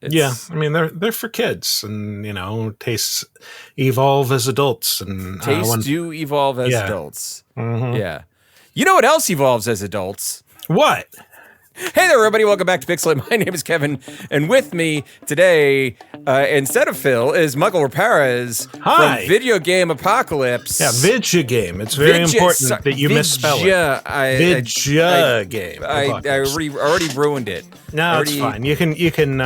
I mean they're for kids, and tastes evolve as adults, and tastes do evolve as adults. Mm-hmm. Yeah, you know what else evolves as adults? What? Hey there, everybody. Welcome back to Pixelate. My name is Kevin, and with me today, instead of Phil, is Mikel Reparaz from Vidjagame Apocalypse. Yeah, Vidjagame. It's very important that you misspell it. Vidjagame. I already ruined it. No, it's fine. You can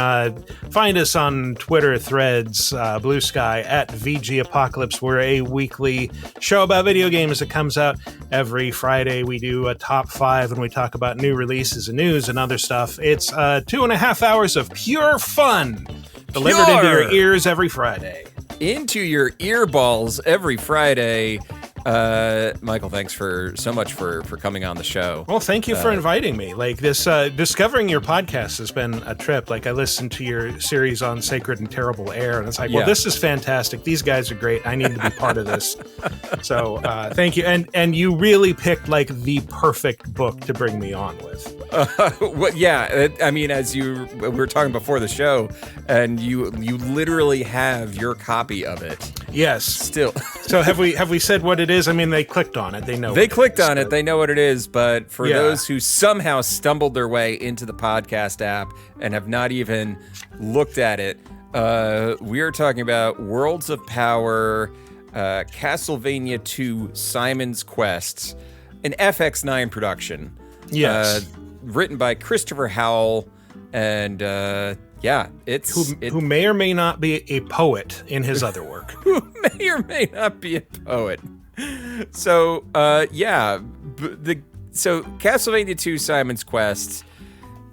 find us on Twitter, Threads, Blue Sky, at VG Apocalypse. We're a weekly show about video games that comes out every Friday. We do a top 5, and we talk about new releases and news and other stuff. It's 2.5 hours of pure fun delivered into your ears every Friday. Into your earballs every Friday. Mikel, thanks so much for coming on the show. Well, thank you for inviting me. Like this, discovering your podcast has been a trip. Like I listened to your series on Sacred and Terrible Air, and it's like, well, this is fantastic. These guys are great. I need to be part of this. So thank you. And you really picked like the perfect book to bring me on with. I mean, as we were talking before the show, and you literally have your copy of it. Yes. Still. So have we said what it is? I mean, they clicked on it. They know. They clicked on it. They know what it is. But for those who somehow stumbled their way into the podcast app and have not even looked at it, we are talking about Worlds of Power, Castlevania II, Simon's Quest, an FX9 production. Yes. Written by Christopher Howell, and who may or may not be a poet in his other work. Who may or may not be a poet. So, Castlevania II: Simon's Quest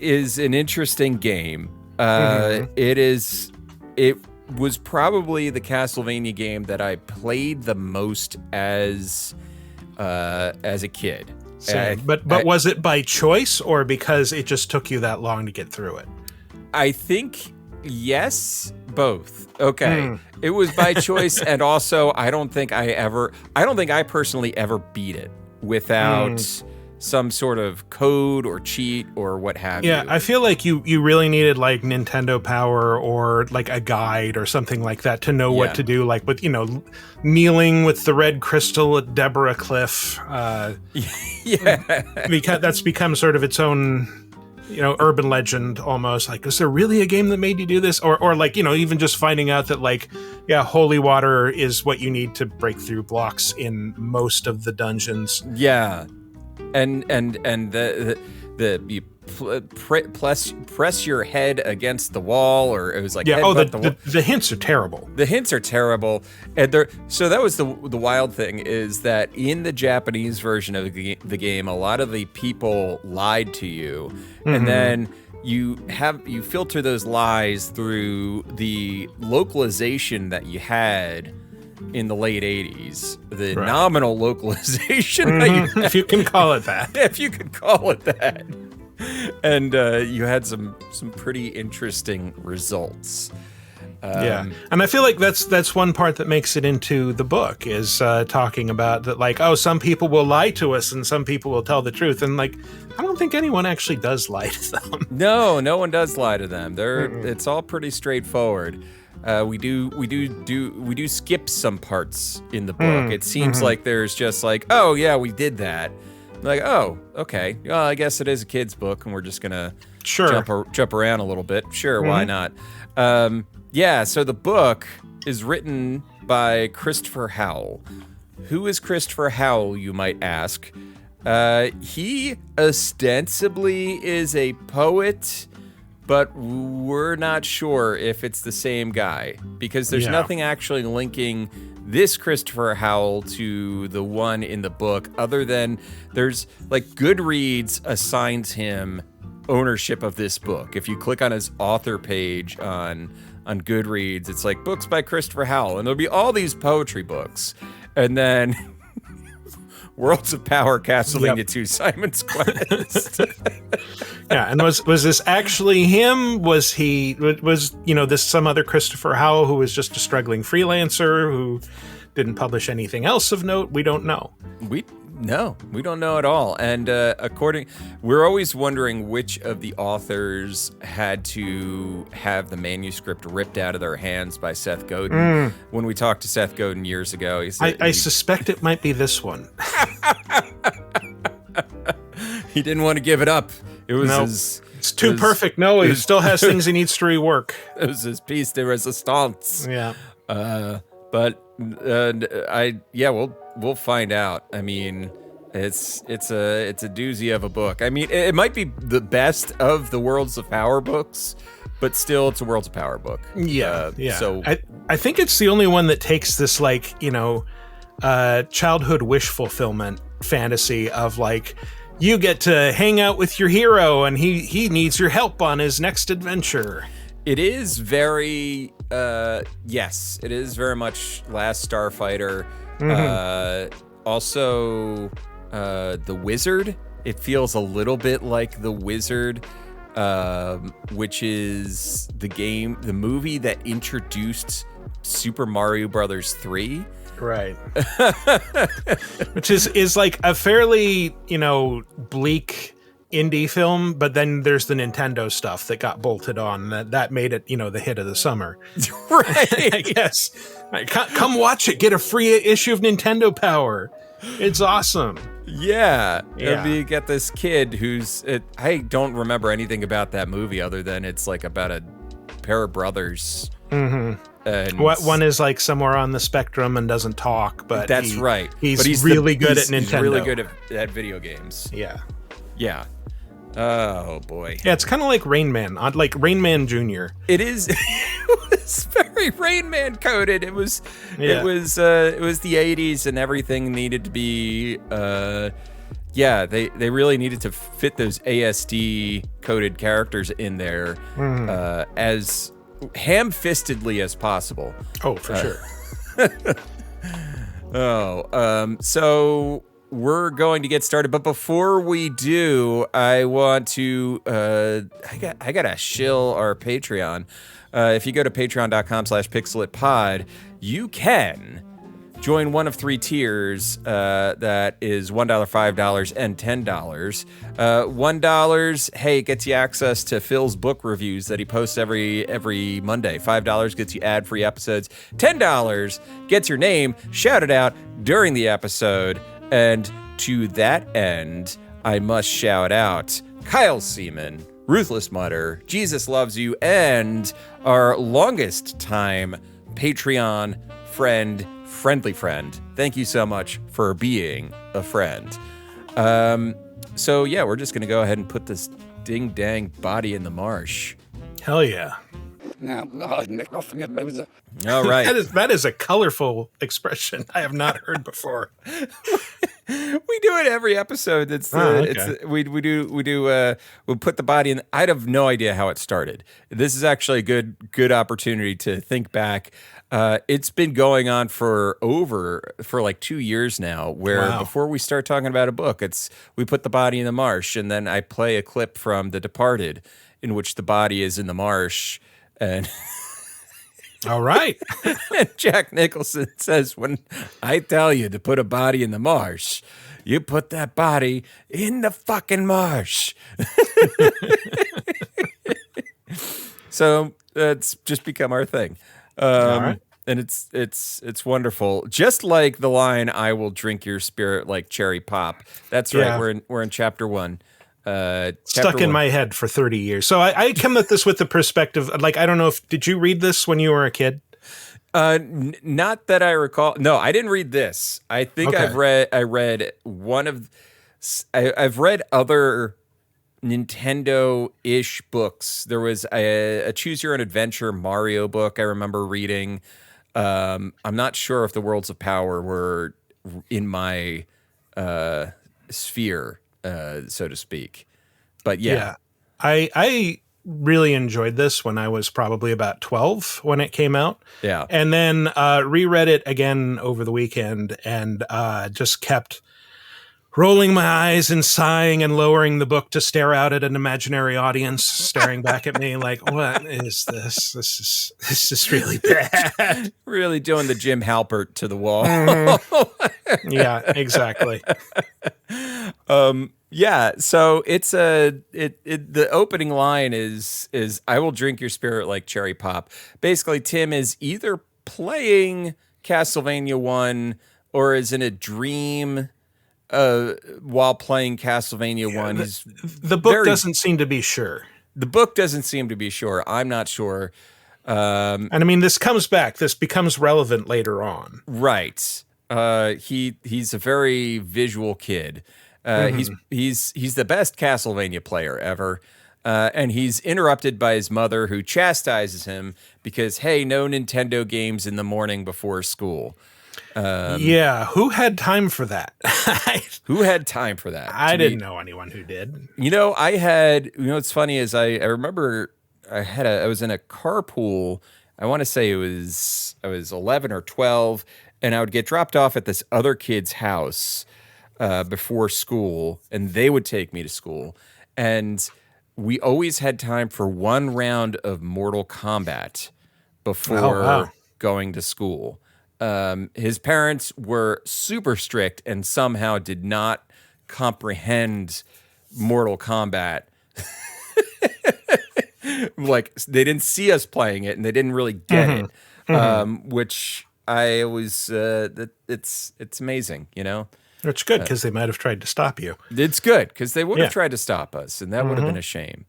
is an interesting game. It was probably the Castlevania game that I played the most as a kid. But was it by choice or because it just took you that long to get through it? I think yes, both. Okay. It was by choice, and also I don't think I personally ever beat it without some sort of code or cheat or what have you. Yeah, I feel like you really needed like Nintendo Power or like a guide or something like that to know what to do, like with, kneeling with the red crystal at Deborah Cliff. Because that's become sort of its own, urban legend almost. Like, is there really a game that made you do this? Or like, even just finding out that like, holy water is what you need to break through blocks in most of the dungeons. Yeah. And you press your head against the wall, or it was like the hints are terrible. The hints are terrible, and so that was the wild thing is that in the Japanese version of the game, a lot of the people lied to you, and then you filter those lies through the localization that you had in the late 80s, the nominal localization, if you can call it that. If you could call it that. And you had some pretty interesting results. And I feel like that's one part that makes it into the book is talking about that, like, some people will lie to us and some people will tell the truth, and like I don't think anyone actually does lie to them. No one does lie to them. It's all pretty straightforward. We do skip some parts in the book. It seems like there's just like, oh yeah, we did that. Like, oh, okay. Well, I guess it is a kid's book, and we're just gonna jump around a little bit. Sure, why not? So the book is written by Christopher Howell. Who is Christopher Howell, you might ask? He ostensibly is a poet, but we're not sure if it's the same guy, because there's nothing actually linking this Christopher Howell to the one in the book, other than there's like Goodreads assigns him ownership of this book. If you click on his author page on Goodreads, it's like books by Christopher Howell, and there'll be all these poetry books, and then Worlds of Power, Castlevania II, Simon's Quest. And was this actually him? Was this some other Christopher Howell who was just a struggling freelancer who didn't publish anything else of note? We don't know. No, we don't know at all. And we're always wondering which of the authors had to have the manuscript ripped out of their hands by Seth Godin. When we talked to Seth Godin years ago, he said I suspect it might be this one. He didn't want to give it up. It was it's too perfect. No, he still has things he needs to rework. It was his piece de resistance. Yeah. We'll find out. I mean, it's a doozy of a book. I mean, it might be the best of the Worlds of Power books, but still, it's a Worlds of Power book. Yeah. So I think it's the only one that takes this childhood wish fulfillment fantasy of you get to hang out with your hero and he needs your help on his next adventure. It is very yes, it is very much Last Starfighter. Also The Wizard. It feels a little bit like The Wizard, which is the movie that introduced Super Mario Brothers 3. Right. Which is like a fairly, bleak indie film, but then there's the Nintendo stuff that got bolted on that made it, the hit of the summer. Right. I guess. Come watch it. Get a free issue of Nintendo Power. It's awesome. Yeah. You get this kid I don't remember anything about that movie other than it's about a pair of brothers. Mm-hmm. And one is somewhere on the spectrum and doesn't talk, but that's right. He's really good at Nintendo. He's really good at video games. Yeah. Yeah. Oh boy. Yeah, it's kind of like Rain Man, like Rain Man Jr. It is. It was very Rain Man coded. It was the 80s and everything needed to be. They really needed to fit those ASD coded characters in there as ham-fistedly as possible. Oh, for sure. So we're going to get started, but before we do, I want to I gotta shill our Patreon. If you go to patreon.com/pixelitpod, you can join one of three tiers. That is $1, $5, and $10. $1, hey, gets you access to Phil's book reviews that he posts every Monday. $5 gets you ad-free episodes. $10 gets your name shouted out during the episode. And to that end, I must shout out Kyle Seaman, Ruthless Mutter, Jesus Loves You, and our longest time Patreon friendly friend. Thank you so much for being a friend. So yeah, we're just going to go ahead and put this ding-dang body in the marsh. Hell yeah. All right. That is a colorful expression I have not heard before. We do it every episode. We'll put the body in. I have no idea how it started. This is actually a good opportunity to think back. It's been going on for 2 years now, where before we start talking about a book, we put the body in the marsh, and then I play a clip from The Departed in which the body is in the marsh. And all right. And Jack Nicholson says, when I tell you to put a body in the marsh, you put that body in the fucking marsh. So it's just become our thing. All right. And it's wonderful. Just like the line, "I will drink your spirit like cherry pop." That's right. We're in chapter 1. Stuck in my head for 30 years. So I come at this with the perspective, I don't know did you read this when you were a kid? Not that I recall. No, I didn't read this. I think I've read other Nintendo-ish books. There was a Choose Your Own Adventure Mario book I remember reading. I'm not sure if the Worlds of Power were in my sphere, so to speak. But yeah. I really enjoyed this when I was probably about 12 when it came out. Yeah. And then reread it again over the weekend and just kept rolling my eyes and sighing and lowering the book to stare out at an imaginary audience staring back at me like, what is this? This is really bad. Really doing the Jim Halpert to the wall. Yeah, exactly. Yeah, so it's the opening line is I will drink your spirit like cherry pop. Basically, Tim is either playing Castlevania 1 or is in a dream while playing Castlevania 1. The book doesn't seem to be sure. The book doesn't seem to be sure. I'm not sure. And I mean, this comes back. This becomes relevant later on. Right. He's a very visual kid. He's the best Castlevania player ever. And he's interrupted by his mother, who chastises him because, hey, no Nintendo games in the morning before school. Yeah, who had time for that? Who had time for that? I didn't know anyone who did. What's funny is I remember I was in a carpool. I want to say I was 11 or 12, and I would get dropped off at this other kid's house before school, and they would take me to school. And we always had time for one round of Mortal Kombat before going to school. His parents were super strict and somehow did not comprehend Mortal Kombat. Like, they didn't see us playing it and they didn't really get it. Which I was, it's amazing, you know? It's good because they might have tried to stop you. It's good because they would have tried to stop us, and that would have been a shame.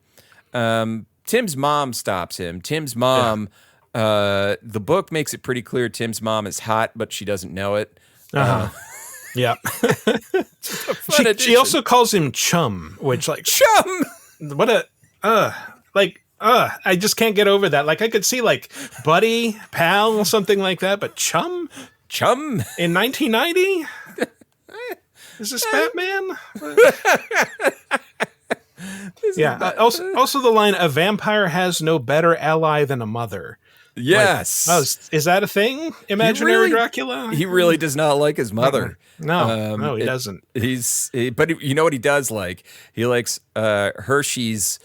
Tim's mom stops him. Tim's mom, the book makes it pretty clear Tim's mom is hot, but she doesn't know it. Yeah. She also calls him Chum, which, like, Chum! What I just can't get over that. Like, I could see, like, buddy, pal, something like that, but Chum? Chum? In 1990? Is this Batman? Yeah. Also the line, a vampire has no better ally than a mother. Yes. Like, is that a thing? Imaginary Dracula? He really does not like his mother. No, he doesn't. But you know what he does like? He likes Hershey's.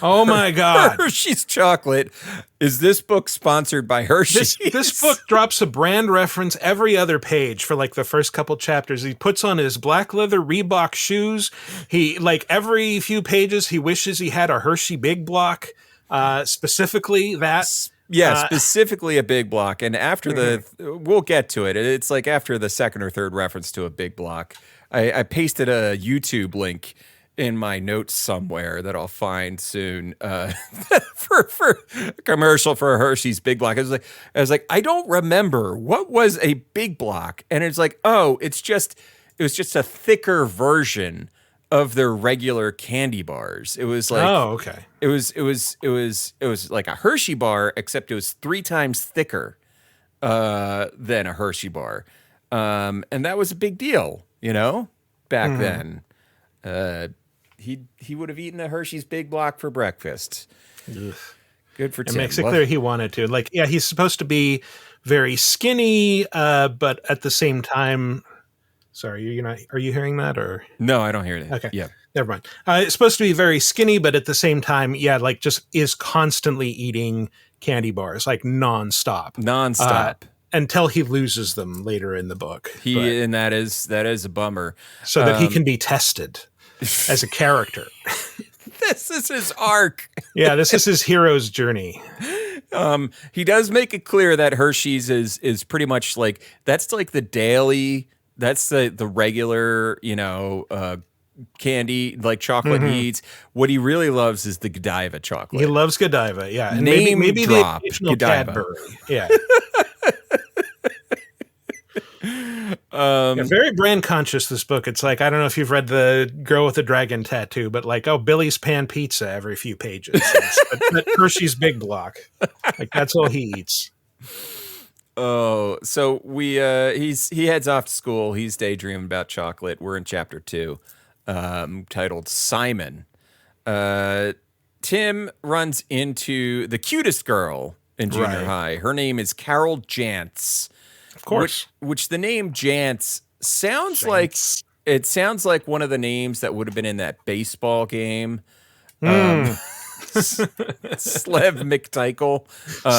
Oh my God. Hershey's chocolate. Is this book sponsored by Hershey's? This book drops a brand reference every other page for like the first couple chapters. He puts on his black leather Reebok shoes. He, like, every few pages, he wishes he had a Hershey Big Block. Specifically that. Yeah, specifically a big block. And after we'll get to it. It's like after the second or third reference to a big block. I pasted a YouTube link in my notes somewhere that I'll find soon for a commercial for a Hershey's Big Block. I was like, I don't remember what was a big block, and it's like, oh, it was just a thicker version of their regular candy bars. It was like, oh, okay. It was like a Hershey bar, except it was 3 times thicker than a Hershey bar, and that was a big deal, you know, back then. He would have eaten a Hershey's Big Block for breakfast. Ugh. Good for Tim. It makes it clear he wanted to. Like, yeah, he's supposed to be very skinny, but at the same time, sorry, are you hearing that or? No, I don't hear that. Okay. Yeah. Never mind. It's supposed to be very skinny, but at the same time, yeah, like just is constantly eating candy bars, like nonstop. Until he loses them later in the book. And that is a bummer. So that he can be tested as a character. This is his arc. Yeah, this is his hero's journey. He does make it clear that Hershey's is pretty much like, that's like the daily, that's the regular, you know, candy, like chocolate he eats. What he really loves is the Godiva chocolate. He loves Godiva, yeah. And maybe drop the occasional Cadbury. Yeah. Yeah, very brand conscious, this book. It's like, I don't know if you've read The Girl with the Dragon Tattoo, but like, oh, Billy's Pan Pizza every few pages. But Hershey's Big Block. Like, that's all he eats. Oh, so he heads off to school. He's daydreaming about chocolate. We're in chapter 2, titled Simon. Tim runs into the cutest girl in junior high. Her name is Carol Jantz. Of course. Which the name Jantz sounds like It sounds like one of the names that would have been in that baseball game. Slev McTykel.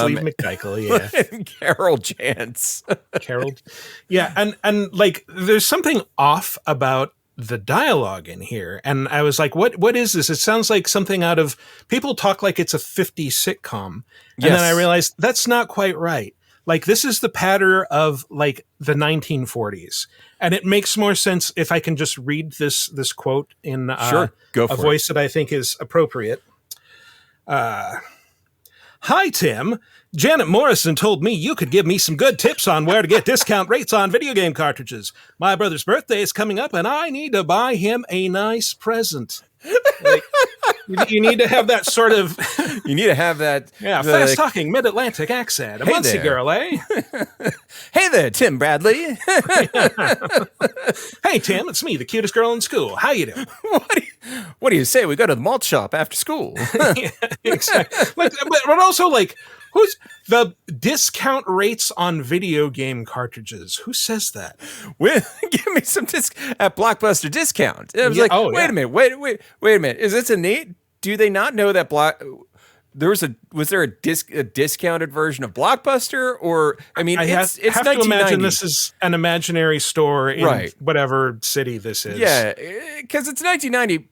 Sleeve McDykel, yeah. And Carol Chance. Carol. Yeah, and like there's something off about the dialogue in here. And I was like, what is this? It sounds like something out of people talk like it's a 50s sitcom. And Yes. then I realized that's not quite right. Like this is the patter of like the 1940s. And it makes more sense if I can just read this quote in Sure, go for a voice that I think is appropriate. Hi, Tim. Janet Morrison told me you could give me some good tips on where to get discount rates on video game cartridges. My brother's birthday is coming up, and I need to buy him a nice present. Like, you need to have that sort of You need to have that. fast-talking mid-Atlantic accent. A Hey Muncie there. girl, eh? Hey there, Tim Bradley. Hey, Tim, it's me, the cutest girl in school. How you doing? What do you say we go to the malt shop after school? Yeah, exactly. Like, but also, like, who's the discount rates on video game cartridges? Who says that? Give me some disc at Blockbuster discount. I was Yeah, like, wait a minute, wait a minute. Is this a Nate? Do they not know that was there a discounted version of Blockbuster? Or I mean, it's have to 1990. imagine this is an imaginary store in Right. whatever city this is. Yeah, because it's 1990.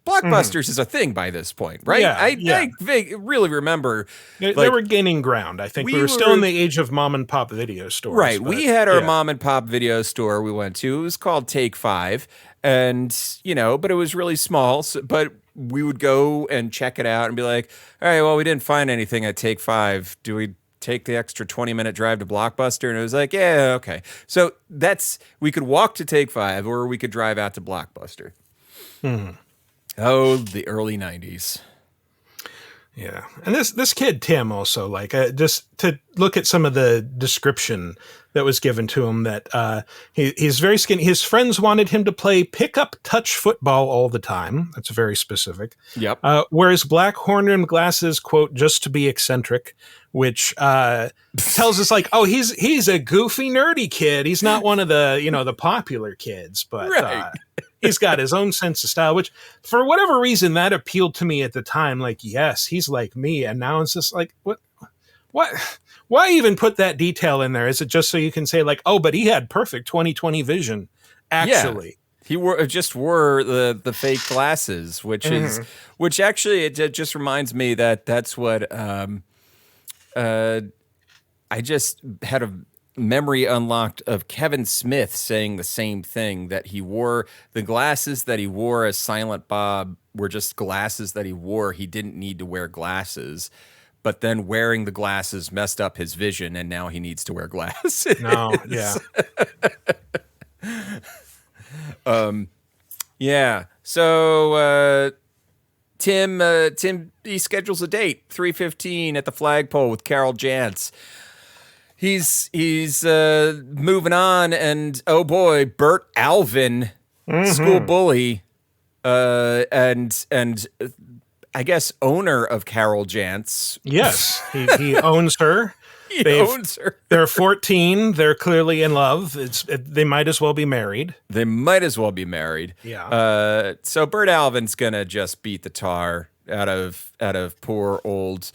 Blockbusters is a thing by this point, right? Yeah, I really remember. They were gaining ground. I think we were still in the age of mom and pop video stores. Right. but, We had our yeah. mom and pop video store we went to. It was called Take 5. And, but it was really small. But we would go and check it out and be like, all right, well, we didn't find anything at Take 5. Do we take the extra 20-minute drive to Blockbuster? And it was like, yeah, okay. So we could walk to Take 5 or we could drive out to Blockbuster. Oh, the early 90s. Yeah, and this kid Tim also, like, just to look at some of the description that was given to him, that he's very skinny. His friends wanted him to play pickup touch football all the time. That's very specific. Yep. Wears black horn-rimmed glasses, quote, just to be eccentric, which tells us like, oh, he's a goofy, nerdy kid. He's not one of the the popular kids, but Right. he's got his own sense of style, which for whatever reason that appealed to me at the time. Like, yes, he's like me. And now it's just like, what, why even put that detail in there? Is it just so you can say like, oh, but he had perfect 20/20 vision. Actually, He wore the fake glasses, which actually it just reminds me that's what I just had a memory unlocked of Kevin Smith saying the same thing, that he wore the glasses that he wore as Silent Bob were just glasses that he wore. He didn't need to wear glasses, but then wearing the glasses messed up his vision, and now he needs to wear glasses. no, yeah. Yeah. So Tim he schedules a date 3:15 at the flagpole with Carol Jantz. He's moving on, and oh boy, Bert Alvin, school bully, and I guess owner of Carol Jantz. Yes, he owns her. He owns her. They're 14. They're clearly in love. They might as well be married. They might as well be married. Yeah. So Bert Alvin's gonna just beat the tar out of poor old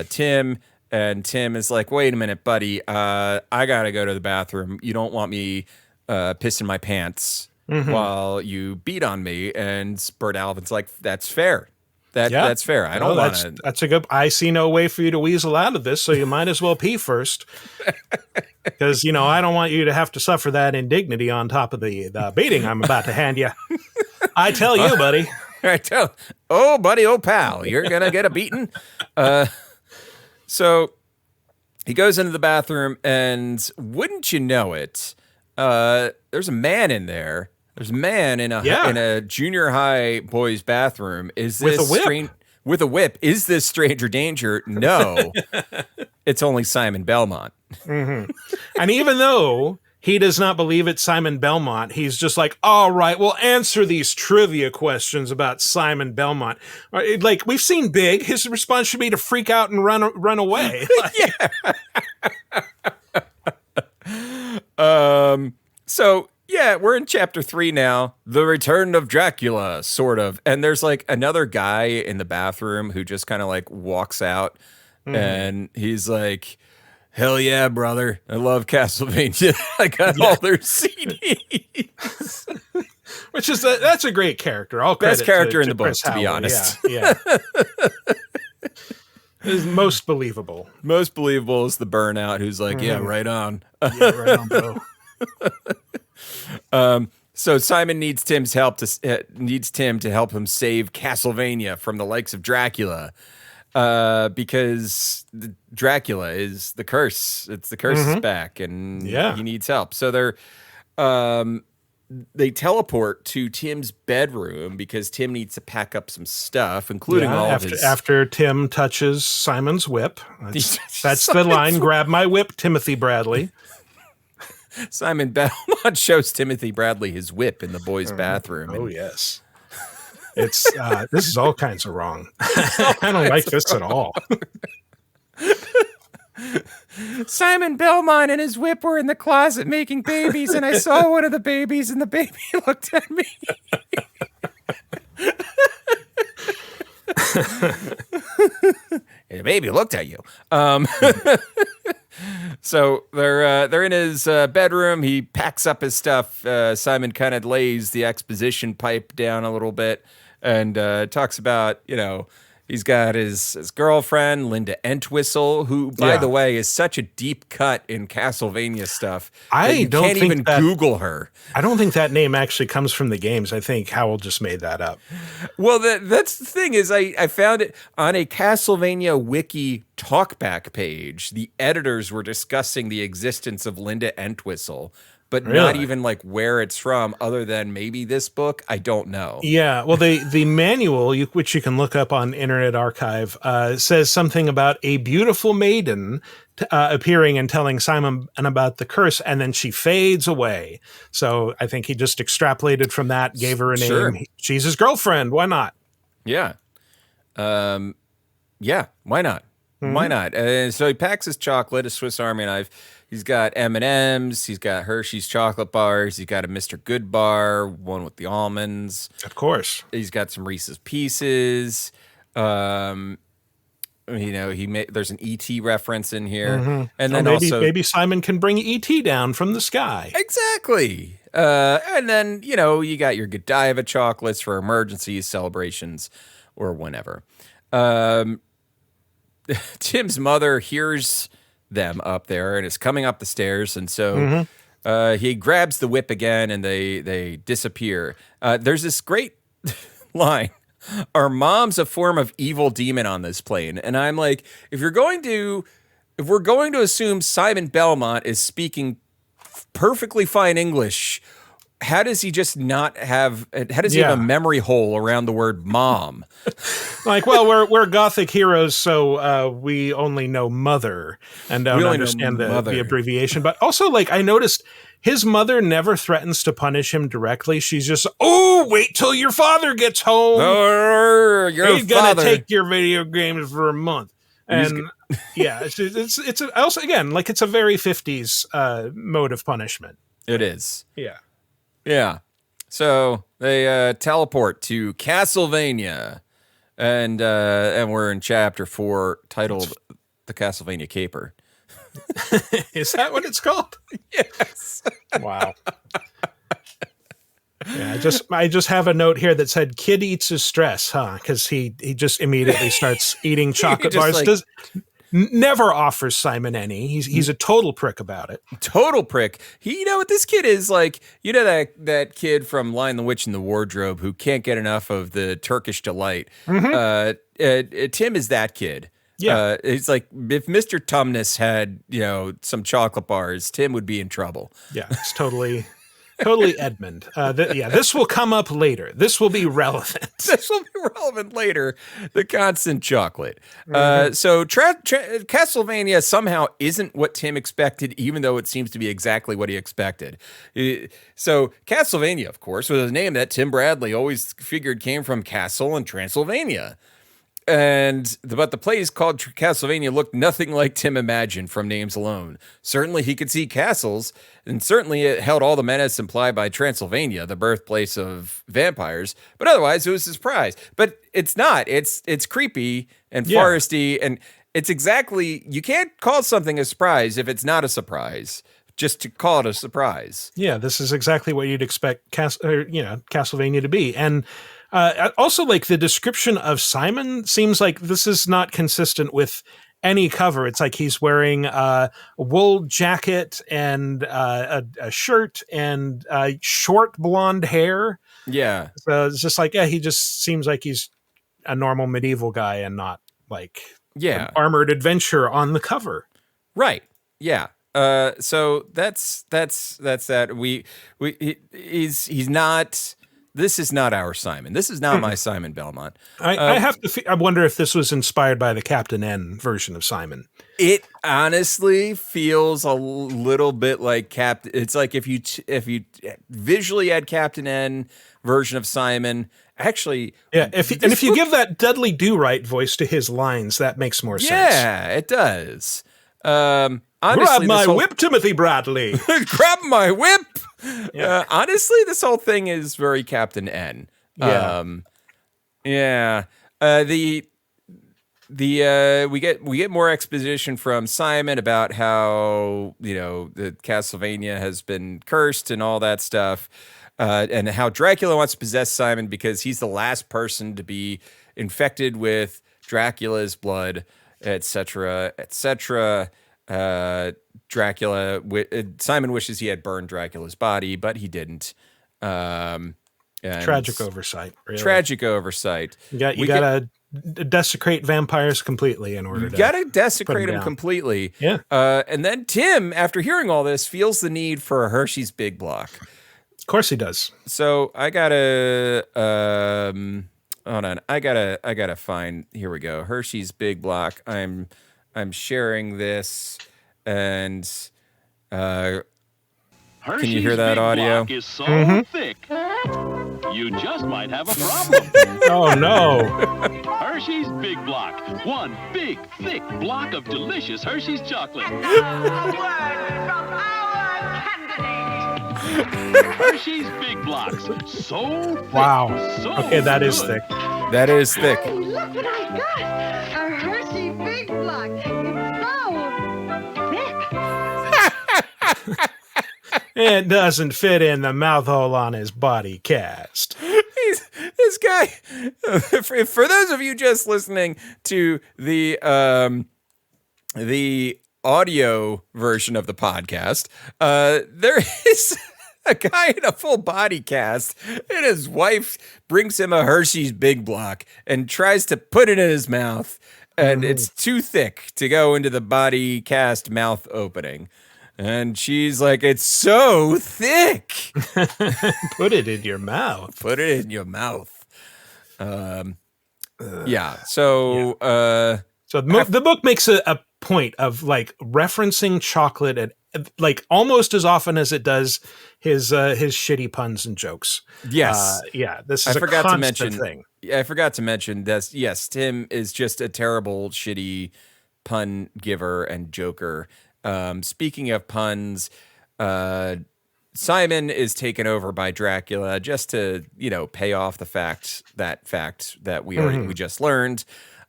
Tim. And Tim is like, wait a minute, buddy. I gotta go to the bathroom. You don't want me pissing my pants while you beat on me. And Bert Alvin's like, that's fair. That's fair. I don't want to. That's a good. I see no way for you to weasel out of this, so you might as well pee first, because I don't want you to have to suffer that indignity on top of the beating I'm about to hand you. I tell you, buddy. Oh, buddy, oh pal, you're gonna get a beating. So he goes into the bathroom, and wouldn't you know it, there's a man in there. There's a man in a junior high boys' bathroom. Is this with a whip? With a whip? Is this stranger danger? No, it's only Simon Belmont. And even though he does not believe it's Simon Belmont, he's just like, all right, we'll answer these trivia questions about Simon Belmont. Like, we've seen Big. His response should be to freak out and run away. So we're in chapter 3 now. The Return of Dracula, sort of. And there's like another guy in the bathroom who just kind of like walks out and he's like, hell yeah, brother. I love Castlevania. I got all their CDs. Which is that's a great character. All best character in the book, Chris to be Howard. honest. Yeah. Is most believable. Most believable is the burnout who's like, yeah, right on. Yeah, right on, bro. So Simon needs Tim's help needs Tim to help him save Castlevania from the likes of Dracula, because Dracula is the curse. It's the curse is back, and he needs help. So they teleport to Tim's bedroom because Tim needs to pack up some stuff, including all of his... After Tim touches Simon's whip. That's the line, grab my whip, Timothy Bradley. Simon Belmont shows Timothy Bradley his whip in the boys' bathroom. Oh, yes. It's this is all kinds of wrong. I don't like this at all. Simon Belmont and his whip were in the closet making babies, and I saw one of the babies, and the baby looked at me. And the baby looked at you. So they're in his bedroom. He packs up his stuff. Simon kind of lays the exposition pipe down a little bit and talks about, he's got his girlfriend, Linda Entwistle, who, by the way, is such a deep cut in Castlevania stuff. You can't even Google her. I don't think that name actually comes from the games. I think Howell just made that up. Well, that's the thing is I found it on a Castlevania wiki talkback page. The editors were discussing the existence of Linda Entwistle, but not even like where it's from, other than maybe this book. I don't know. Yeah, well, the manual, which you can look up on Internet Archive, says something about a beautiful maiden appearing and telling Simon about the curse, and then she fades away. So I think he just extrapolated from that, gave her a name. Sure. She's his girlfriend. Why not? Yeah. Yeah, why not? Why not? So he packs his chocolate, a Swiss Army knife. He's got M&Ms. He's got Hershey's chocolate bars. He's got a Mr. Good bar, one with the almonds. Of course. He's got some Reese's Pieces. There's an E.T. reference in here. And then maybe Simon can bring E.T. down from the sky. Exactly. And then, you got your Godiva chocolates for emergencies, celebrations, or whenever. Tim's mother hears them up there and is coming up the stairs, and so he grabs the whip again, and they disappear. There's this great line: "Our mom's a form of evil demon on this plane," and I'm like, if we're going to assume Simon Belmont is speaking perfectly fine English, how does he just not have? How does he have a memory hole around the word mom? Like, well, we're Gothic heroes, so we only know mother and don't understand the abbreviation. But also, like, I noticed his mother never threatens to punish him directly. She's just, wait till your father gets home. He's gonna take your video games for a month. And it's also, again, like, it's a very 50s mode of punishment. It is. Yeah. Yeah. So they teleport to Castlevania, and we're in chapter 4, titled "The Castlevania Caper." Is that what it's called? Yes. Wow. Yeah, I just have a note here that said "Kid eats his stress," because he just immediately starts eating chocolate bars. Never offers Simon any. He's a total prick about it. Total prick. You know what this kid is like? That kid from Lion the Witch in the Wardrobe who can't get enough of the Turkish delight. Tim is that kid. Yeah. It's like if Mr. Tumnus had, some chocolate bars, Tim would be in trouble. Yeah, it's totally Edmund. This will come up later. This will be relevant. This will be relevant later. The constant chocolate. So Castlevania somehow isn't what Tim expected, even though it seems to be exactly what he expected. So Castlevania, of course, was a name that Tim Bradley always figured came from Castle and Transylvania. But the plays called Castlevania looked nothing like Tim imagined from names alone. Certainly he could see castles, and certainly it held all the menace implied by Transylvania, the birthplace of vampires. But otherwise, it was a surprise. But it's not. It's creepy and foresty, and it's exactly, you can't call something a surprise if it's not a surprise. Just to call it a surprise. Yeah, this is exactly what you'd expect Castlevania to be. And also, like, the description of Simon seems like this is not consistent with any cover. It's like he's wearing a wool jacket and a shirt and short blonde hair. Yeah. So it's just like, he just seems like he's a normal medieval guy and not like an armored adventurer on the cover. Right. Yeah. So that's that. He's not. This is not our Simon. This is not my Simon Belmont. I have to. I wonder if this was inspired by the Captain N version of Simon. It honestly feels a little bit like Captain. It's like if you visually add Captain N version of Simon. Actually, yeah. If you give that Dudley Do-Right voice to his lines, that makes more sense. Yeah, it does. Honestly, grab my whip, Timothy Bradley. Grab my whip. Yeah. Honestly, this whole thing is very Captain N. Yeah. We get more exposition from Simon about how the Castlevania has been cursed and all that stuff, and how Dracula wants to possess Simon because he's the last person to be infected with Dracula's blood, etc., etc. Simon wishes he had burned Dracula's body, but he didn't. Tragic oversight. Really. Tragic oversight. You gotta desecrate vampires completely in order. You gotta desecrate them completely. Yeah. And then Tim, after hearing all this, feels the need for a Hershey's Big Block. Of course he does. So I gotta. Hold on. I gotta find. Here we go. Hershey's Big Block. I'm sharing this, and can you hear that audio? Is so thick, you just might have a problem. Oh no! Hershey's Big Block, one big thick block of delicious Hershey's chocolate. Word from our candidate. Hershey's Big Blocks, so thick. Wow. So Okay, that is good. thick. That is thick. Oh, look what I got! A Hershey Big Block. It's so thick. It doesn't fit in the mouth hole on his body cast. This guy. For those of you just listening to the audio version of the podcast, there is a guy in a full body cast, and his wife brings him a Hershey's Big Block and tries to put it in his mouth, and it's too thick to go into the body cast mouth opening. And she's like, it's so thick. Put it in your mouth. Put it in your mouth. Yeah. So, So the book makes a point of like referencing chocolate at like almost as often as it does his shitty puns and jokes. yes. This is I forgot to constant mention. thing. I forgot to mention that. Yes, Tim is just a terrible, shitty pun giver and joker. Speaking of puns, Simon is taken over by Dracula just to, pay off the fact that we just learned.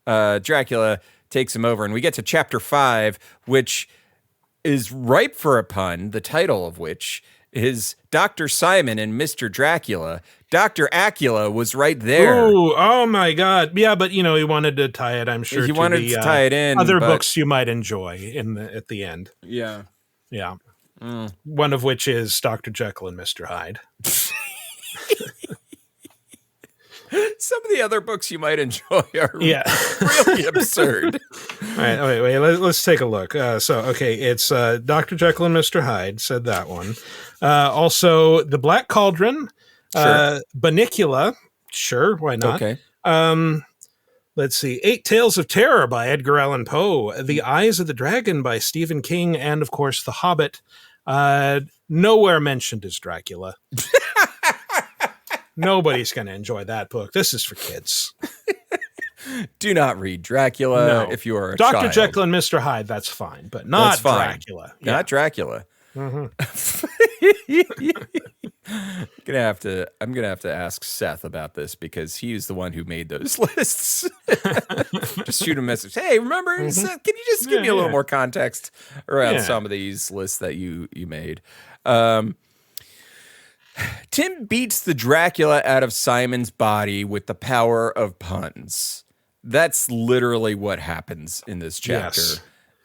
Dracula takes him over, and we get to chapter 5, which is ripe for a pun, the title of which is Dr. Simon and Mr. Dracula. Dr. Acula was right there. Ooh, oh my God. Yeah, but he wanted to tie it, I'm sure. He wanted to tie it in. Other books you might enjoy at the end. Yeah. Yeah. One of which is Dr. Jekyll and Mr. Hyde. Some of the other books you might enjoy are really really absurd. All right, wait. Let's take a look. It's Dr. Jekyll and Mr. Hyde, said that one. Also, The Black Cauldron, Sure. Banicula, sure, why not? Okay. Let's see, 8 Tales of Terror by Edgar Allan Poe, The Eyes of the Dragon by Stephen King, and of course, The Hobbit. Nowhere mentioned as Dracula. Nobody's going to enjoy that book. This is for kids. Do not read Dracula No. if you are a Dr. child. Jekyll and Mr. Hyde, that's fine, but not That's fine. Dracula. Not Dracula. Mhm. I'm gonna have to ask Seth about this because he's the one who made those lists. Just shoot a message. Hey, remember, Seth, can you just give me a little more context around some of these lists that you made? Tim beats the Dracula out of Simon's body with the power of puns. That's literally what happens in this chapter.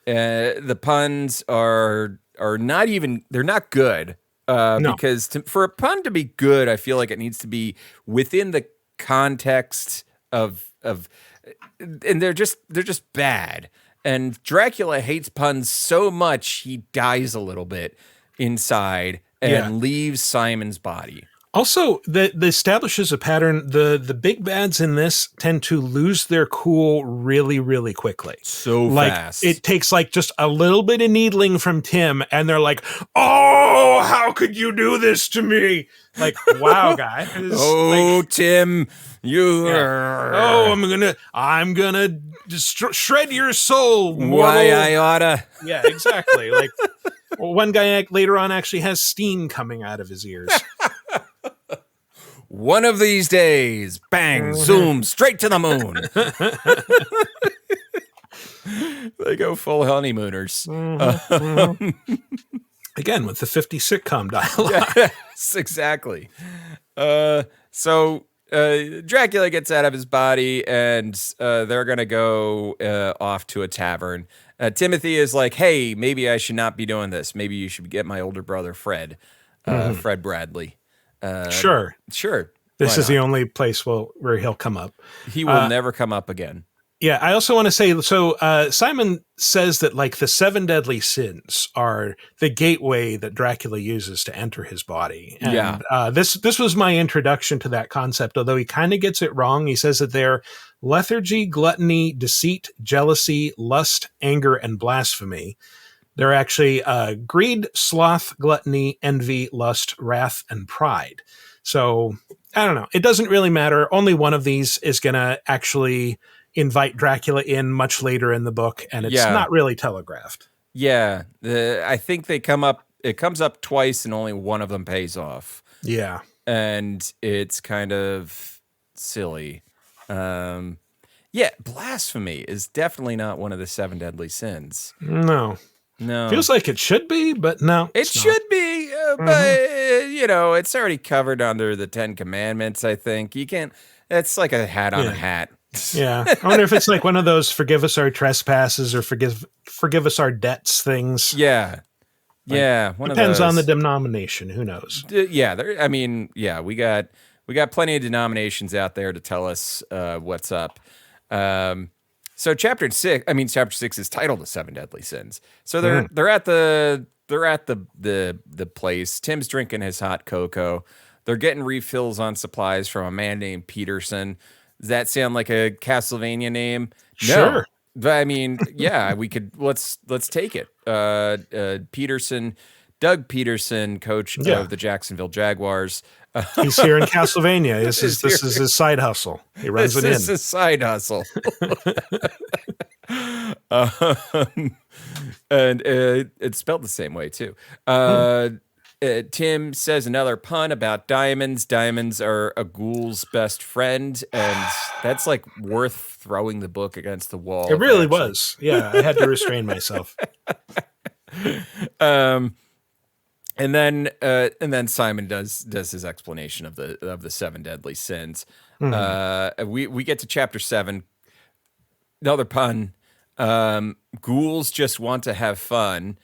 Yes. The puns are not even, they're not good. No. Because for a pun to be good, I feel like it needs to be within the context of and they're just bad. And Dracula hates puns so much he dies a little bit inside and leaves Simon's body. Also, the establishes a pattern. The big bads in this tend to lose their cool really, really quickly. So fast. It takes like just a little bit of needling from Tim, and they're like, "Oh, how could you do this to me?" Like, wow, guy. Tim, you. Yeah. Oh, I'm gonna shred your soul. Why I oughta. Yeah, exactly. Like, one guy later on actually has steam coming out of his ears. One of these days, bang, zoom, straight to the moon. They go full honeymooners. Again, with the 50s sitcom dialogue. Yes, exactly. So Dracula gets out of his body, and they're going to go off to a tavern. Timothy is like, hey, maybe I should not be doing this. Maybe you should get my older brother, Fred. Fred Bradley. Sure. This is the only place where he'll come up. He will never come up again. Yeah, I also want to say, so Simon says that like the 7 deadly sins are the gateway that Dracula uses to enter his body. And this was my introduction to that concept, although he kind of gets it wrong. He says that they're lethargy, gluttony, deceit, jealousy, lust, anger, and blasphemy. They're actually greed, sloth, gluttony, envy, lust, wrath, and pride. So I don't know. It doesn't really matter. Only one of these is going to actually invite Dracula in much later in the book, and it's not really telegraphed. Yeah. I think it comes up twice, and only one of them pays off. Yeah. And it's kind of silly. Blasphemy is definitely not one of the 7 deadly sins. No. Feels like it should be, but no. It should be, but, it's already covered under the 10 Commandments, I think. You can't, it's like a hat on a hat. Yeah. I wonder if it's like one of those forgive us our trespasses or forgive us our debts things. Yeah. Yeah. Depends on the denomination. Who knows? Yeah. We got plenty of denominations out there to tell us what's up. So chapter 6 is titled The 7 Deadly Sins. So they're at the place. Tim's drinking his hot cocoa. They're getting refills on supplies from a man named Peterson. Does that sound like a Castlevania name? No. Sure. But we could let's take it. Peterson, Doug Peterson, coach of the Jacksonville Jaguars. He's here in Castlevania. This is his side hustle. He runs it in. This is his side hustle. And it's spelled the same way too. Tim says another pun about diamonds. Diamonds are a ghoul's best friend, and that's like worth throwing the book against the wall. It really was. Yeah, I had to restrain myself. And then Simon does his explanation of the 7 deadly sins. We get to chapter 7. Another pun. Ghouls just want to have fun,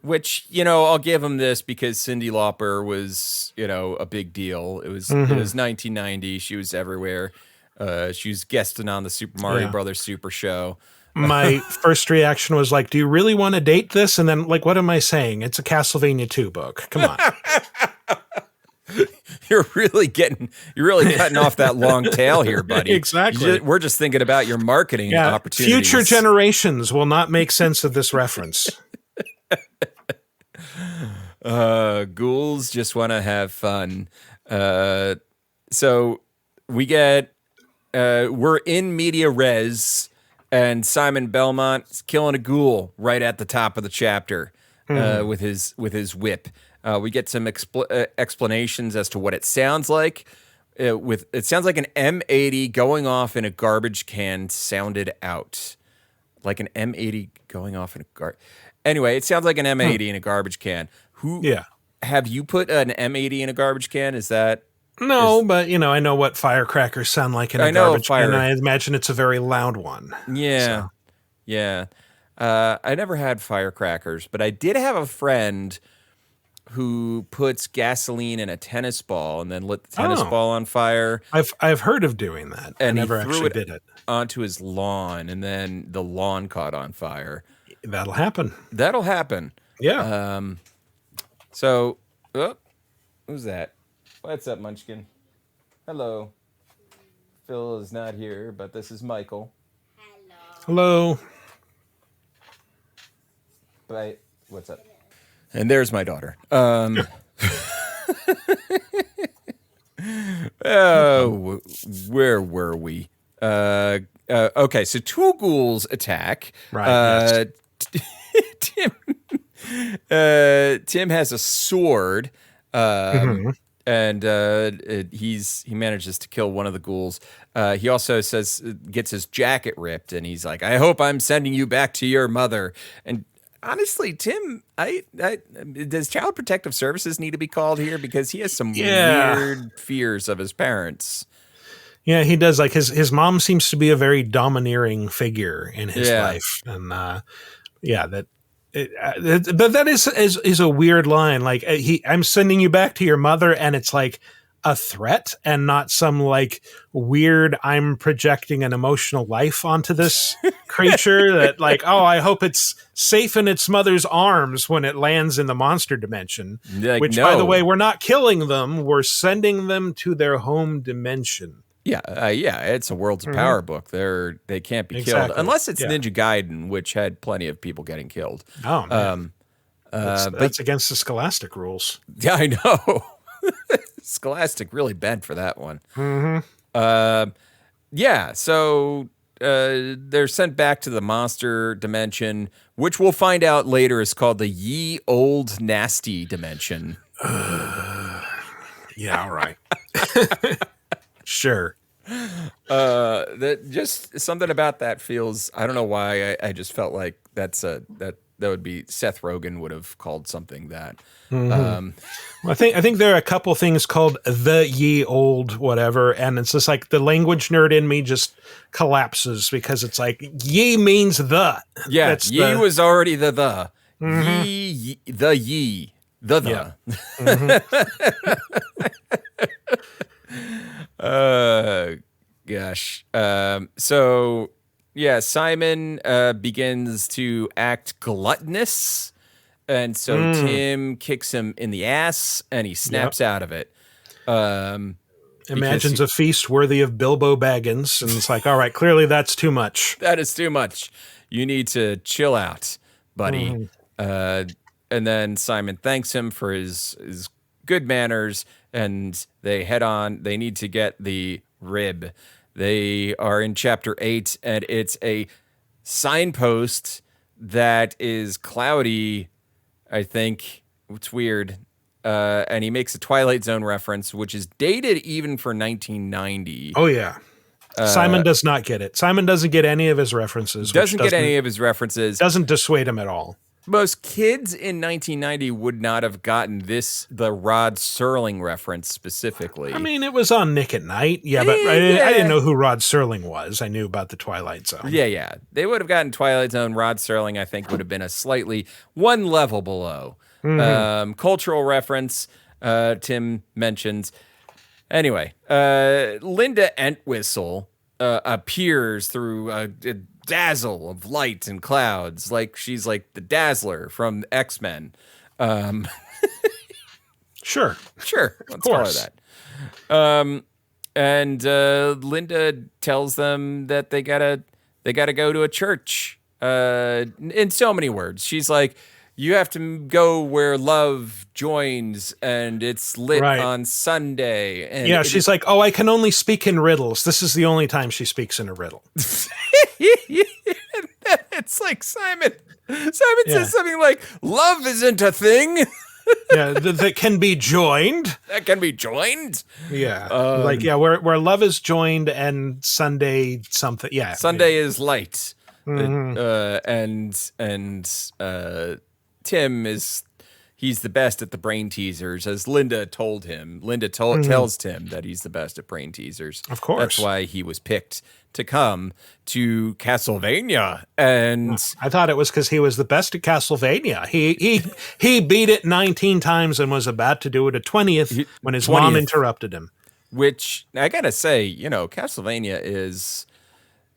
which, I'll give him this because Cyndi Lauper was, a big deal. It was 1990. She was everywhere. She was guesting on the Super Mario Brothers Super Show. My first reaction was like, do you really want to date this? And then like, what am I saying? It's a Castlevania II book. Come on. You're really cutting off that long tail here, buddy. Exactly. We're just thinking about your marketing opportunities. Future generations will not make sense of this reference. Ghouls just want to have fun. So we get we're in media res, and Simon Belmont is killing a ghoul right at the top of the chapter with his whip. We get some explanations as to what it sounds like. It sounds like an M80 going off in a garbage can sounded out. Like an M80 going off in a Anyway, it sounds like an M80 in a garbage can. Have you put an M80 in a garbage can? Is that... No, but, I know what firecrackers sound like in a garbage can, and I imagine it's a very loud one. Yeah. So. Yeah. I never had firecrackers, but I did have a friend who puts gasoline in a tennis ball and then lit the tennis ball on fire. I've heard of doing that. And I never he threw actually it did it. Onto his lawn, and then the lawn caught on fire. That'll happen. Yeah. So, who's that? What's up, Munchkin? Hello. Phil is not here, but this is Michael. Hello. Bye. What's up? And there's my daughter. Where were we? Okay, so two ghouls attack. Right. Tim has a sword. And he manages to kill one of the ghouls. He also gets his jacket ripped, and he's like, "I hope I'm sending you back to your mother." And honestly, Tim, does Child Protective Services need to be called here, because he has some weird fears of his parents. Yeah, he does. Like his mom seems to be a very domineering figure in his life, and that. But that is a weird line. Like I'm sending you back to your mother, and it's like a threat and not some like weird, I'm projecting an emotional life onto this creature that like, oh, I hope it's safe in its mother's arms when it lands in the monster dimension. Like, which, by the way, we're not killing them. We're sending them to their home dimension. Yeah, it's a Worlds of Power book. They can't be killed unless it's Ninja Gaiden, which had plenty of people getting killed. Oh man, that's against the Scholastic rules. Yeah, I know. Scholastic really bent for that one. So they're sent back to the monster dimension, which we'll find out later is called the Ye Old Nasty Dimension. Yeah, all right. Sure. That just something about that feels. I don't know why. I just felt like that would be Seth Rogen would have called something that. I think there are a couple things called the ye old whatever, and it's just like the language nerd in me just collapses because it's like ye means the. Yeah, that's ye was already the. Ye, the ye, the. Yeah. Gosh. So yeah, Simon begins to act gluttonous, and so Tim kicks him in the ass, and he snaps out of it. Imagines a feast worthy of Bilbo Baggins, and it's like, all right, clearly that's too much. That is too much. You need to chill out, buddy. And then Simon thanks him for his good manners, and they head on. They need to get the rib. They are in chapter 8, and it's a signpost that is cloudy, I think. It's weird. And he makes a Twilight Zone reference, which is dated even for 1990. Oh, yeah. Simon does not get it. Simon doesn't get any of his references. Doesn't get any of his references. Doesn't dissuade him at all. Most kids in 1990 would not have gotten the Rod Serling reference specifically. I mean, it was on Nick at Night. Yeah, but I didn't know who Rod Serling was. I knew about the Twilight Zone. Yeah. They would have gotten Twilight Zone. Rod Serling, I think, would have been a slightly one level below. Cultural reference, Tim mentions. Anyway, Linda Entwistle appears through a dazzle of light and clouds, like she's like the Dazzler from X-Men. Sure. Let's call her that. And Linda tells them that they gotta go to a church. In so many words, she's like, you have to go where love joins, and it's lit Right. on Sunday. And Yeah, she's like, oh, I can only speak in riddles. This is the only time she speaks in a riddle. It's like Simon says something like, love isn't a thing Yeah, that can be joined. that can be joined. Yeah, where love is joined and Sunday something. Yeah, Sunday is light. Mm-hmm. Tim he's the best at the brain teasers, as Linda told him. Linda Mm-hmm. tells Tim that he's the best at brain teasers. Of course. That's why he was picked to come to Castlevania. And I thought it was because he was the best at Castlevania. He beat it 19 times and was about to do it a 20th when his mom 20th. interrupted him. which I gotta say, Castlevania is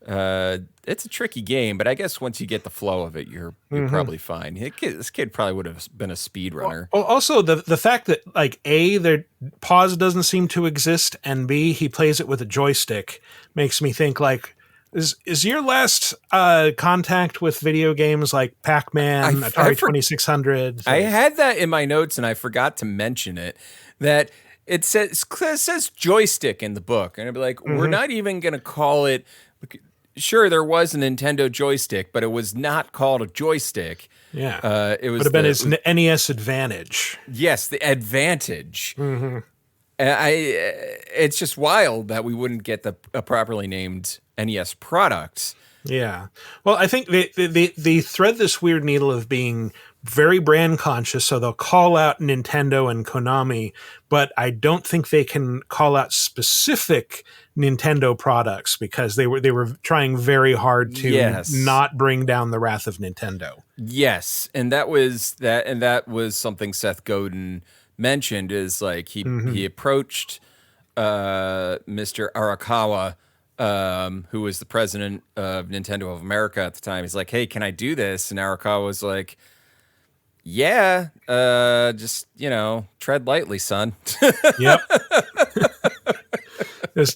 it's a tricky game, but I guess once you get the flow of it, you're probably fine. This kid probably would have been a speedrunner. Well, also the fact that like A, their pause doesn't seem to exist, and B, he plays it with a joystick makes me think like, is your last contact with video games like Pac-Man, Atari 2600? I had that in my notes and I forgot to mention it, that it says joystick in the book, and I'd be like, we're not even gonna call it. Sure, there was a Nintendo joystick, but it was not called a joystick. Yeah, it was would have been his NES Advantage. Yes, the Advantage. It's just wild that we wouldn't get a properly named NES product. Yeah. Well, I think they thread this weird needle of being very brand conscious, so they'll call out Nintendo and Konami, but I don't think they can call out specific Nintendo products because they were trying very hard to not bring down the wrath of Nintendo. Yes, and that was something Seth Godin mentioned, is like he approached Mr. Arakawa, who was the president of Nintendo of America at the time. He's like, "Hey, can I do this?" And Arakawa was like, "Yeah, just tread lightly, son." Yep.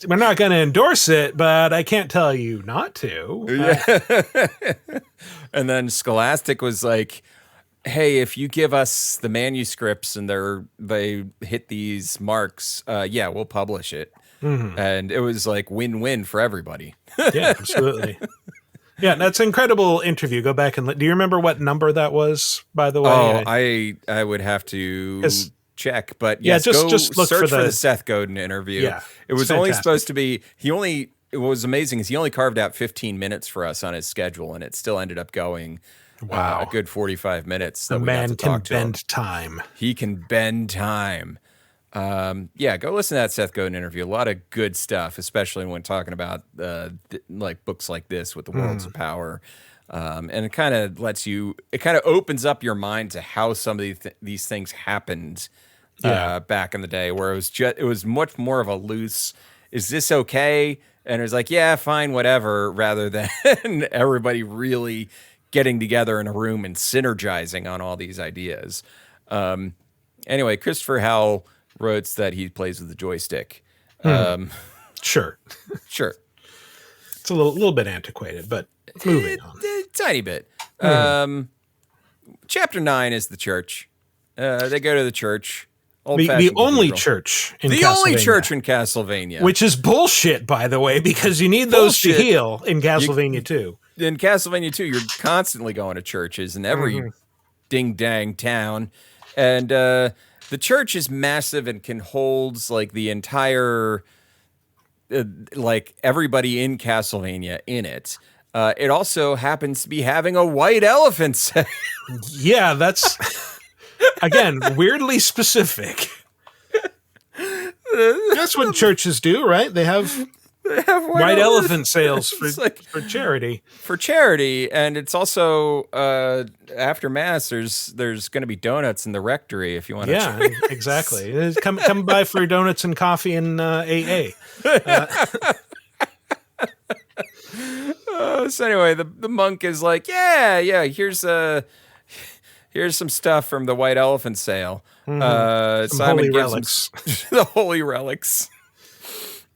We're not going to endorse it, but I can't tell you not to. And then Scholastic was like, "Hey, if you give us the manuscripts and they hit these marks, we'll publish it." And it was like win-win for everybody. Yeah, absolutely. Yeah, that's an incredible interview. Go back and do you remember what number that was, by the way? Oh, I would have to check, but yes, just look search for the Seth Godin interview. Yeah, it was only supposed to be. What was amazing is he only carved out 15 minutes for us on his schedule, and it still ended up going a good 45 minutes. That the man can bend time. He can bend time. Go listen to that Seth Godin interview. A lot of good stuff, especially when talking about like books like this with the Worlds of Power. And it kind of opens up your mind to how some of these things happened back in the day, where it was much more of a loose, is this okay? And it was like, yeah, fine, whatever, rather than everybody getting together in a room and synergizing on all these ideas. Anyway, Christopher Howell wrote that he plays with the joystick. Sure. It's a little bit antiquated, but moving on. A tiny bit. Chapter 9 is the church. They go to the church. The only church in Castlevania. The only church in Castlevania. Which is bullshit, by the way, because you need those to heal in Castlevania 2. In Castlevania 2, you're constantly going to churches in every ding-dang town. And the church is massive and can hold like the entire, like everybody in Castlevania in it. It also happens to be having a white elephant. Yeah, that's... Again, weirdly specific. That's what churches do, right? They have white elephant sales for charity. For charity, and it's also after Mass. There's going to be donuts in the rectory if you want to. Yeah, exactly. Come by for donuts and coffee and AA. So anyway, the monk is like, yeah. Here's some stuff from the White Elephant sale. Some Simon holy gives relics. him the holy relics.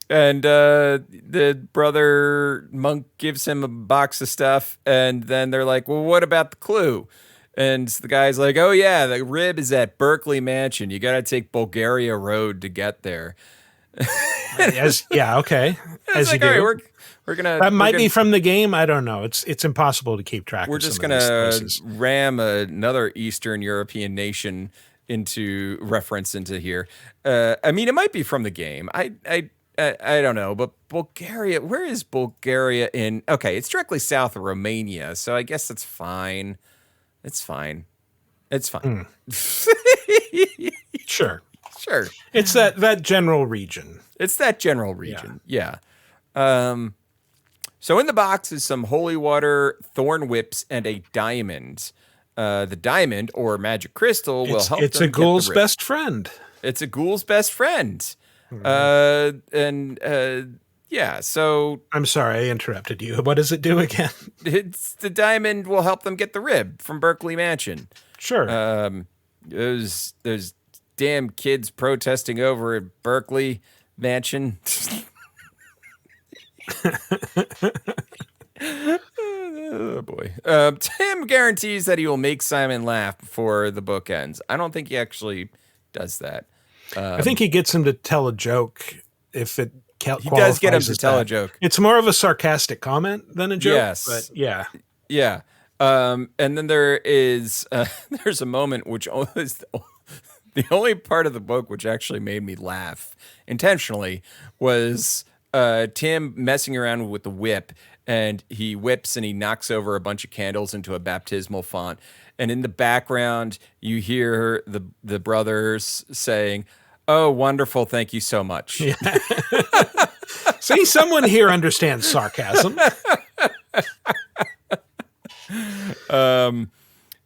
And the brother monk gives him a box of stuff. And then they're like, well, what about the clue? And the guy's like, "Oh yeah, the rib is at Berkeley Mansion. You got to take Bulgaria Road to get there." Okay. It's As you like, all do. right, we're gonna That might we're be gonna, from the game. I don't know. It's impossible to keep track. we're of just some of these gonna places. ram another Eastern European nation into reference into here. I mean, it might be from the game. I don't know, but Bulgaria. Where is Bulgaria in? Okay, it's directly south of Romania, so I guess it's fine. It's fine. It's fine. Sure. Sure. It's that general region. It's that general region. Yeah. So in the box is some holy water, thorn whips, and a diamond. The diamond or magic crystal will help. It's them a get the ghoul's rip. best friend. It's a ghoul's best friend. Yeah. So I'm sorry, I interrupted you. What does it do again? it's the diamond will help them get the rib from Berkeley Mansion. Sure. Those damn kids protesting over at Berkeley Mansion. Oh boy. Tim guarantees that he will make Simon laugh before the book ends. I don't think he actually does that. I think he gets him to tell a joke if it He does get him to tell a joke. It's more of a sarcastic comment than a joke. Yes. But yeah. Yeah. And then there is there's a moment which is the only part of the book which actually made me laugh intentionally was Tim messing around with the whip, and he whips and he knocks over a bunch of candles into a baptismal font. And in the background, you hear the brothers saying, "Oh, wonderful. Thank you so much." Yeah. See, someone here understands sarcasm.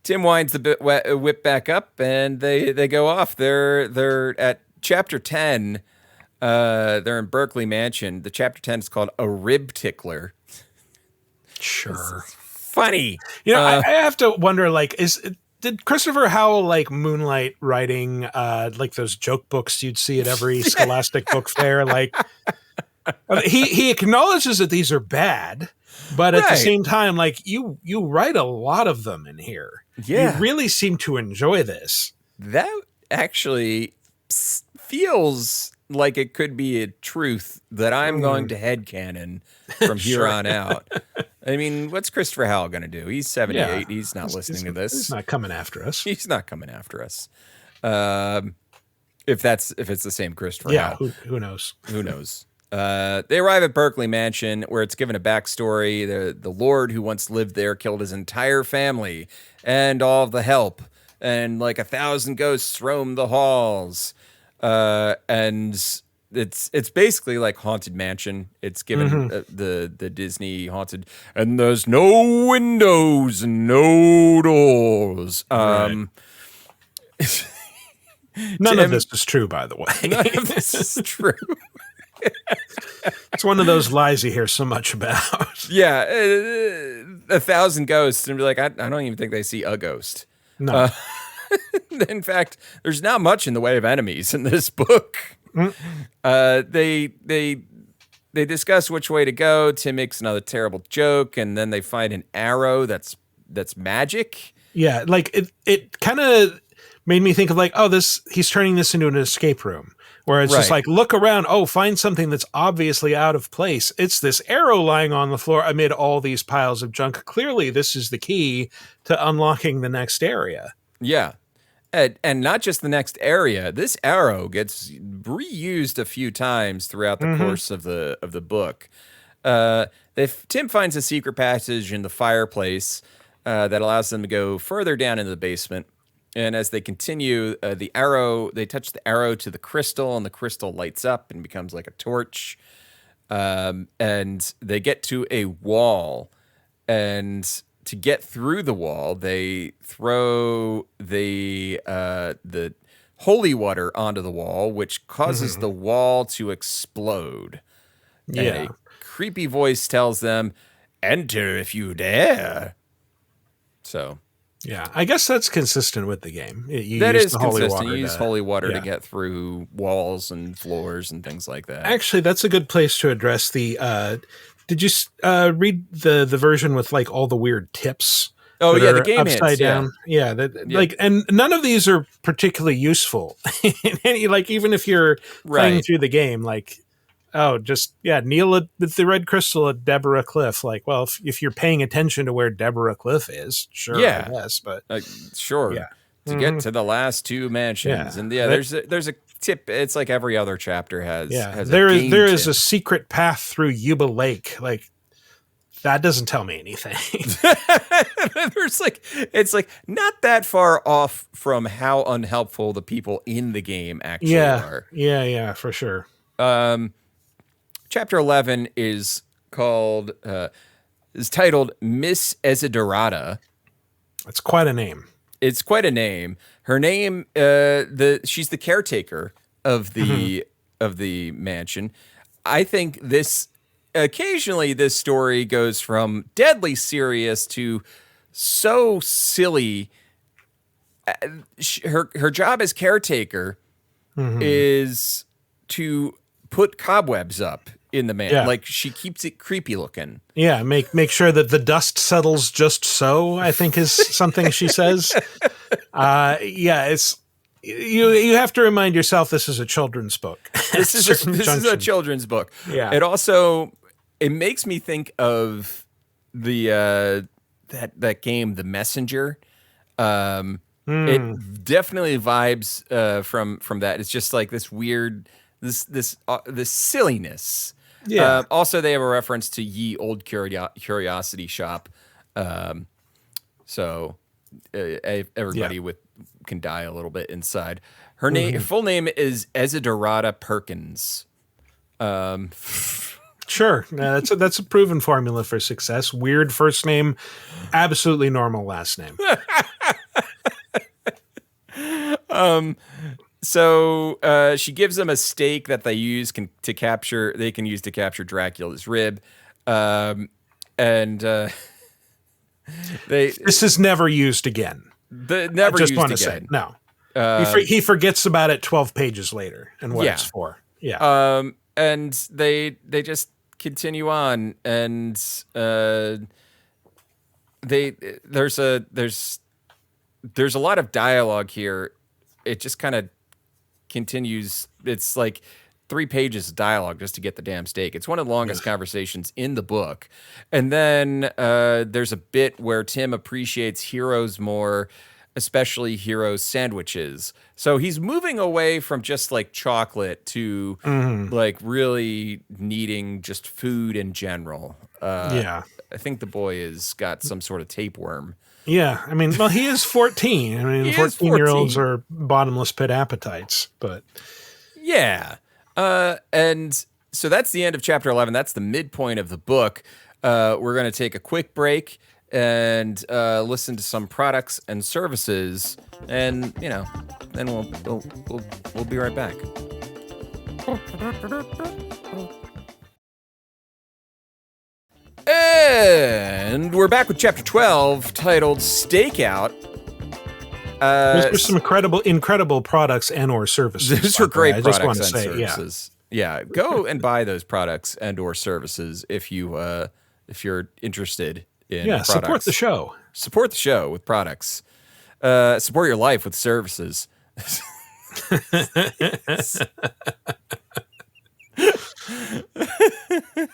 Tim winds the whip back up, and they go off. They're at chapter 10. They're in Berkeley Mansion. The chapter 10 is called A Rib Tickler. Sure. Funny. I have to wonder, did Christopher Howell moonlight writing like those joke books you'd see at every Scholastic book fair? He acknowledges that these are bad, but at the same time, you write a lot of them in here. Yeah. You really seem to enjoy this. That actually feels like it could be a truth that I'm going to headcanon from here on out. I mean, what's Christopher Howell going to do? He's 78. Yeah. He's not listening to this. He's not coming after us. He's not coming after us. If it's the same Christopher Howell. Who knows? Who knows? They arrive at Berkeley Mansion, where it's given a backstory. The Lord who once lived there killed his entire family and all of the help, and 1,000 ghosts roam the halls. And it's basically like Haunted Mansion. It's given the Disney haunted, and there's no windows and no doors. None of this is true, by the way. None of this is true. It's one of those lies you hear so much about. Yeah, 1,000 ghosts, and be like, I don't even think they see a ghost. No. In fact, there's not much in the way of enemies in this book. They discuss which way to go. Tim makes another terrible joke, and then they find an arrow that's magic. Yeah, it kind of made me think of he's turning this into an escape room. Where it's just look around, find something that's obviously out of place. It's this arrow lying on the floor amid all these piles of junk. Clearly, this is the key to unlocking the next area. Yeah. And not just the next area. This arrow gets reused a few times throughout the course of the book. Tim finds a secret passage in the fireplace that allows them to go further down into the basement. And as they continue, they touch the arrow to the crystal, and the crystal lights up and becomes like a torch. And they get to a wall, and to get through the wall, they throw the holy water onto the wall, which causes the wall to explode. Yeah. And a creepy voice tells them, "Enter if you dare." So. Yeah, I guess that's consistent with the game. That is consistent. You use holy water to get through walls and floors and things like that. Actually, that's a good place to address the... did you read the version with all the weird tips Oh, that yeah, the are game upside hints, yeah. down. Yeah, like, and none of these are particularly useful. Like, even if you're playing Right. through the game, like, oh, just kneel with the red crystal at Deborah Cliff. Like, well, if you're paying attention to where Deborah Cliff is, sure, I Yeah. guess, but Sure. yeah. To get to the last two mansions. Yeah. And there's a tip. It's like every other chapter has there a is game there is tip. a secret path through Yuba Lake. Like, that doesn't tell me anything. It's like not that far off from how unhelpful the people in the game actually are. Yeah, for sure. Chapter 11 is titled Miss Esidorata. That's quite a name. It's quite a name. Her name, she's the caretaker of the mansion. I think occasionally this story goes from deadly serious to so silly. Her job as caretaker is to put cobwebs up in the like she keeps it creepy looking. Yeah, make sure that the dust settles just so, I think is something she says. It's you have to remind yourself this is a children's book. This is a children's book. Yeah. It makes me think of the that game, The Messenger. It definitely vibes from that. It's just like this weird this silliness. Yeah. Also, they have a reference to Ye Old Curiosity Shop. So everybody can die a little bit inside. Her full name is Esidorata Perkins. Sure. That's a proven formula for success. Weird first name, absolutely normal last name. So she gives them a stake that they can use to capture Dracula's rib. This is never used again. I just want to say no. He forgets about it 12 pages later and what it's for. Yeah. And they just continue on, and there's a lot of dialogue here. It just kind of continues. It's like 3 pages of dialogue just to get the damn steak. It's one of the longest conversations in the book. And then there's a bit where Tim appreciates heroes more, especially heroes' sandwiches. So he's moving away from just like chocolate to like really needing just food in general. I think the boy has got some sort of tapeworm. Yeah, I mean, well, he is 14. I mean, 14-year-olds are bottomless pit appetites, but yeah. And so that's the end of chapter 11. That's the midpoint of the book. We're going to take a quick break and listen to some products and services, and then we'll be right back. And we're back with chapter 12, titled Stakeout. Those are some incredible products and/or services. Those are great products and services. Yeah, go and buy those products and/or services if you're interested in products. Support the show. Support the show with products. Support your life with services.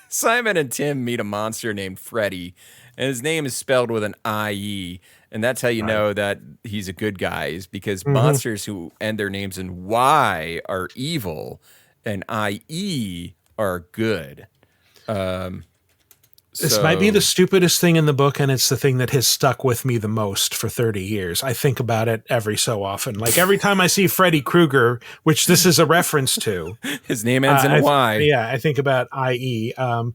Simon and Tim meet a monster named Freddy, and his name is spelled with an I-E, and that's how you know that he's a good guy, is because monsters who end their names in Y are evil, and I-E are good. This might be the stupidest thing in the book, and it's the thing that has stuck with me the most for 30 years. I think about it every so often. Like every time I see Freddy Krueger, which this is a reference to. His name ends in a Y. I think about I.E. And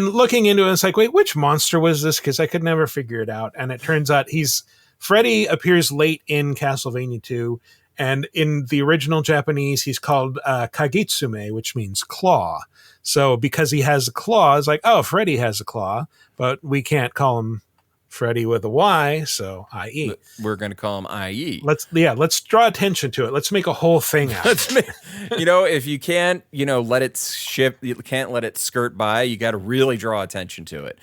looking into it, it's like, wait, which monster was this? Because I could never figure it out. And it turns out Freddy appears late in Castlevania II. And in the original Japanese, he's called Kagitsume, which means claw. So because he has a claw, it's like, oh, Freddy has a claw, but we can't call him Freddy with a Y, so I.E. We're going to call him I.E. Let's draw attention to it. Let's make a whole thing out of it. If you can't, let it shift, you can't let it skirt by, you got to really draw attention to it.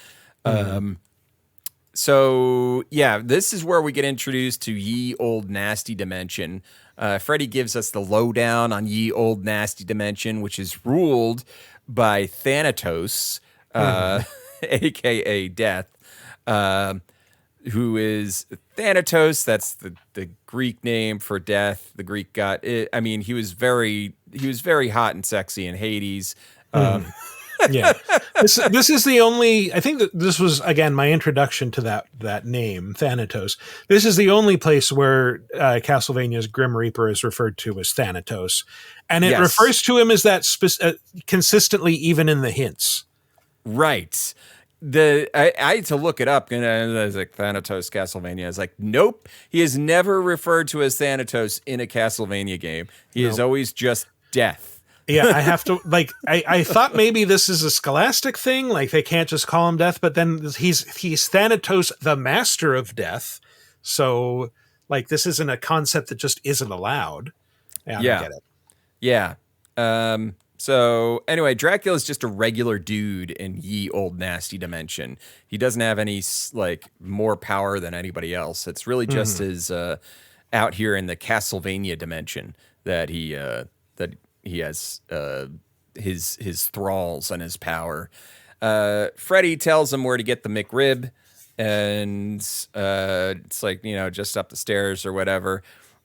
So, yeah, this is where we get introduced to Ye Old Nasty Dimension. Freddy gives us the lowdown on Ye Old Nasty Dimension, which is ruled by Thanatos, a.k.a. Death, who is Thanatos. That's the Greek name for death, the Greek god. He was very hot and sexy in Hades. Yeah, this is the only. I think that this was again my introduction to that name, Thanatos. This is the only place where Castlevania's Grim Reaper is referred to as Thanatos, and it refers to him as that consistently, even in the hints. Right. I had to look it up, and I was like, Thanatos Castlevania. I was like, nope, he is never referred to as Thanatos in a Castlevania game. He is always just Death. Yeah, I have to I thought maybe this is a scholastic thing, like they can't just call him Death, but then he's Thanatos, the master of death. So like this isn't a concept that just isn't allowed. Yeah, I get it. Yeah. So anyway, Dracula is just a regular dude in Ye Old Nasty Dimension. He doesn't have any like more power than anybody else. It's really just his out here in the Castlevania dimension that he has his thralls and his power. Freddy tells him where to get the McRib, and it's like, just up the stairs or whatever.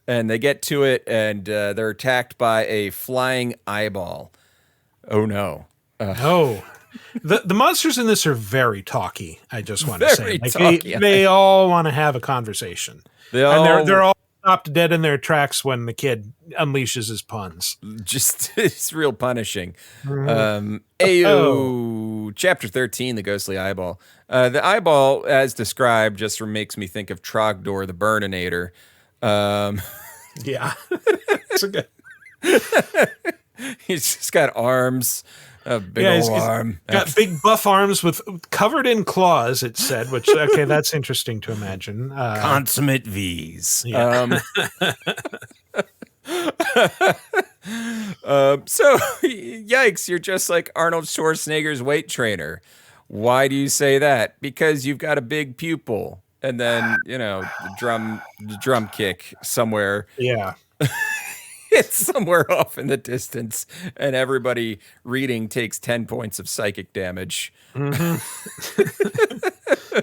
And they get to it, and they're attacked by a flying eyeball. Oh no! The monsters in this are very talky. I just want to say, talky. They all want to have a conversation. They're all stopped dead in their tracks when the kid unleashes his puns. Just it's real punishing. Chapter 13, the ghostly eyeball. The eyeball, as described, just makes me think of Trogdor the Burninator. Yeah, it's a good. He's just got arms, a big old arm. Got big buff arms covered in claws, it said, which, okay, that's interesting to imagine. Consummate V's. Yeah. So, yikes, you're just like Arnold Schwarzenegger's weight trainer. Why do you say that? Because you've got a big pupil. And then, the drum kick somewhere. Yeah. It's somewhere off in the distance, and everybody reading takes 10 points of psychic damage.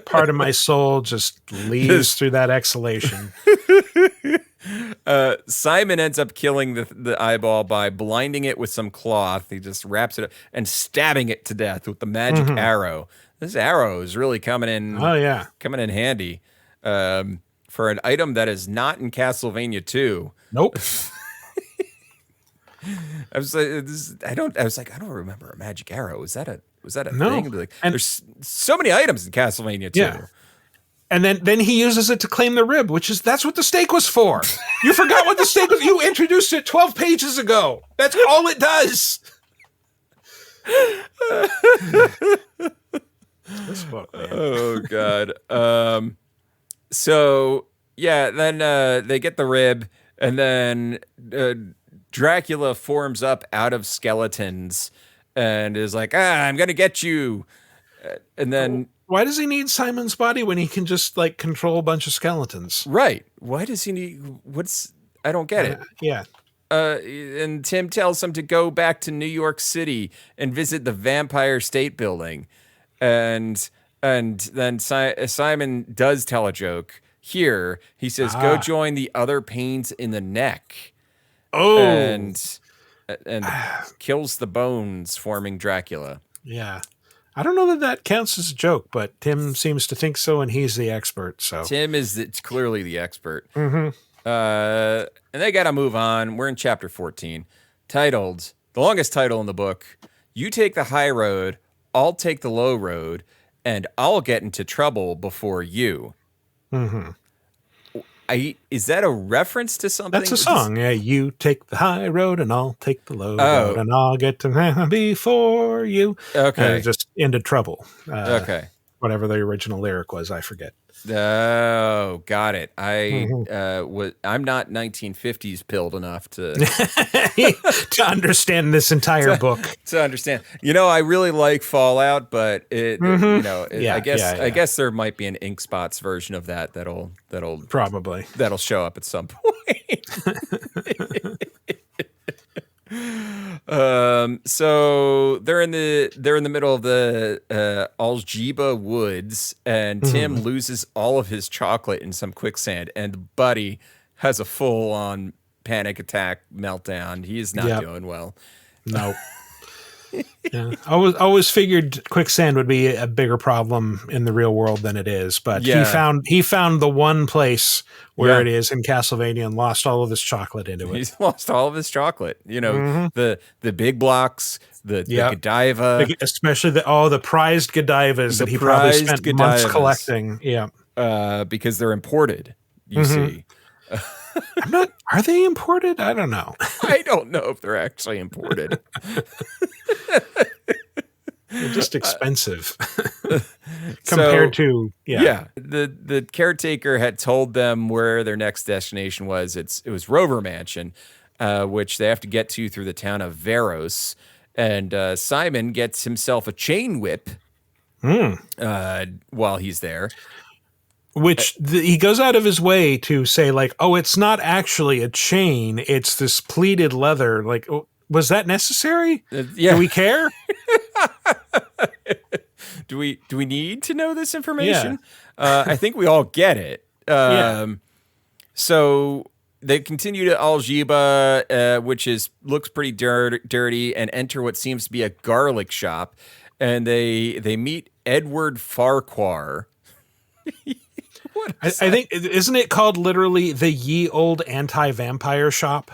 Part of my soul just leaves through that exhalation. Simon ends up killing the eyeball by blinding it with some cloth. He just wraps it up and stabbing it to death with the magic arrow. This arrow is really coming in. Oh yeah, coming in handy for an item that is not in Castlevania 2. Nope. I was like, I don't remember a magic arrow. Was that a no. thing? Like, there's so many items in Castlevania 2. Yeah. And then he uses it to claim the rib, that's what the stake was for. You forgot what the stake was. You introduced it 12 pages ago. That's all it does. This book, man. Oh God. So yeah, then they get the rib, and then Dracula forms up out of skeletons and is like, I'm gonna get you. And then why does he need Simon's body when he can just like control a bunch of skeletons? Right. Why does he need? I don't get it. Yeah. And Tim tells him to go back to New York City and visit the Vampire State Building, and then Simon does tell a joke. Here he says, "Go join the other pains in the neck." Oh, and kills the bones, forming Dracula. Yeah. I don't know that counts as a joke, but Tim seems to think so, and he's the expert. So Tim is clearly the expert. Mm-hmm. And they got to move on. We're in chapter 14, titled, the longest title in the book, You Take the High Road, I'll Take the Low Road, and I'll Get into Trouble Before You. Mm-hmm. Is that a reference to something? That's a song. Yeah, you take the high road and I'll take the low road and I'll get to before you. Okay. Just into trouble. Okay. whatever the original lyric was, I forget. Oh, got it. Mhm. I'm not 1950s pilled enough to To understand this entire book. to understand. I really like Fallout, but Yeah, I guess yeah, I yeah. guess there might be an Ink Spots version of that'll Probably. show up at some point. So they're in the middle of the Aljiba woods, and Tim loses all of his chocolate in some quicksand, and Buddy has a full-on panic attack meltdown. He is not doing well. No. Yeah. Always figured quicksand would be a bigger problem in the real world than it is, but he found the one place where it is in Castlevania and lost all of his chocolate into it. He's lost all of his chocolate. The big blocks, the Godiva, especially the prized Godivas that he probably spent months collecting. Yeah, because they're imported. You see. Are they imported? I don't know. I don't know if they're actually imported. They're just expensive compared to The caretaker had told them where their next destination was. It was Rover Mansion, which they have to get to through the town of Varos. And Simon gets himself a chain whip while he's there. Which he goes out of his way to say, like, oh, it's not actually a chain. It's this pleated leather. Like, was that necessary? Yeah. Do we care? Do we need to know this information? Yeah. I think we all get it. So they continue to Aljiba, which looks pretty dirty, and enter what seems to be a garlic shop. And they meet Edward Farquhar. I think, isn't it called literally the ye old anti-vampire shop?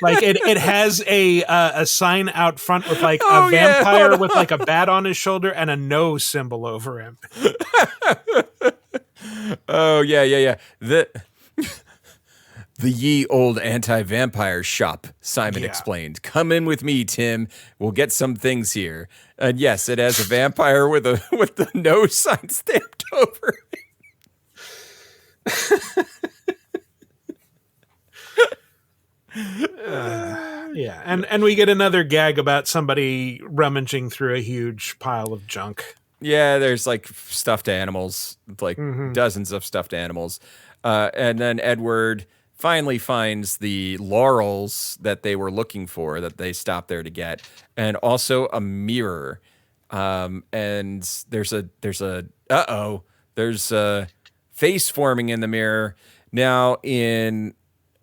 Like it has a sign out front with like a vampire with like a bat on his shoulder and a no symbol over him. Oh yeah. The ye old anti-vampire shop, Simon explained. Come in with me, Tim. We'll get some things here. And yes, it has a vampire with the no sign stamped over it. And we get another gag about somebody rummaging through a huge pile of junk. Yeah, there's like stuffed animals, like dozens of stuffed animals. And then Edward finally finds the laurels that they were looking for, that they stopped there to get, and also a mirror. And there's a face forming in the mirror. Now,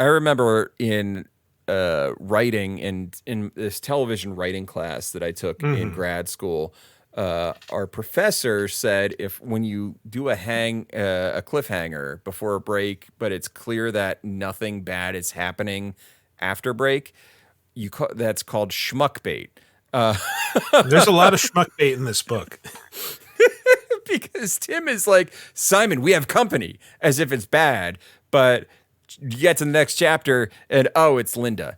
I remember in writing and in this television writing class that I took in grad school, our professor said when you do a cliffhanger before a break, but it's clear that nothing bad is happening after break, that's called schmuck bait. There's a lot of schmuck bait in this book. Because Tim is like, Simon, we have company, as if it's bad, but you get to the next chapter and it's Linda.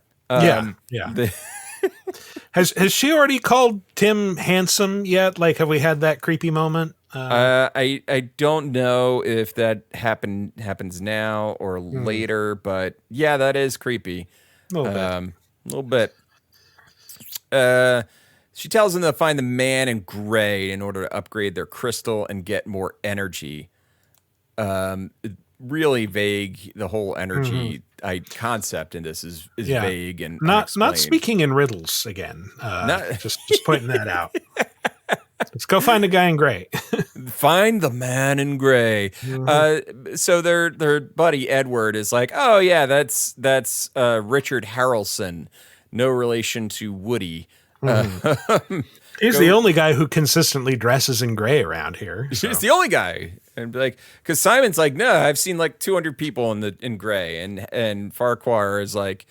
Has she already called Tim handsome yet? Like, have we had that creepy moment? I don't know if that happens now or later, but yeah, that is creepy. A little bit. She tells them to find the man in gray in order to upgrade their crystal and get more energy. Really vague. The whole energy concept in this is vague and not speaking in riddles again. Just pointing that out. Let's go find a guy in gray. Find the man in gray. So their buddy Edward is like, oh yeah, that's Richard Harrelson, no relation to Woody. He's the only guy who consistently dresses in gray around here. So. He's the only guy, and like, because Simon's like, no, I've seen like 200 people in gray, and Farquhar is like,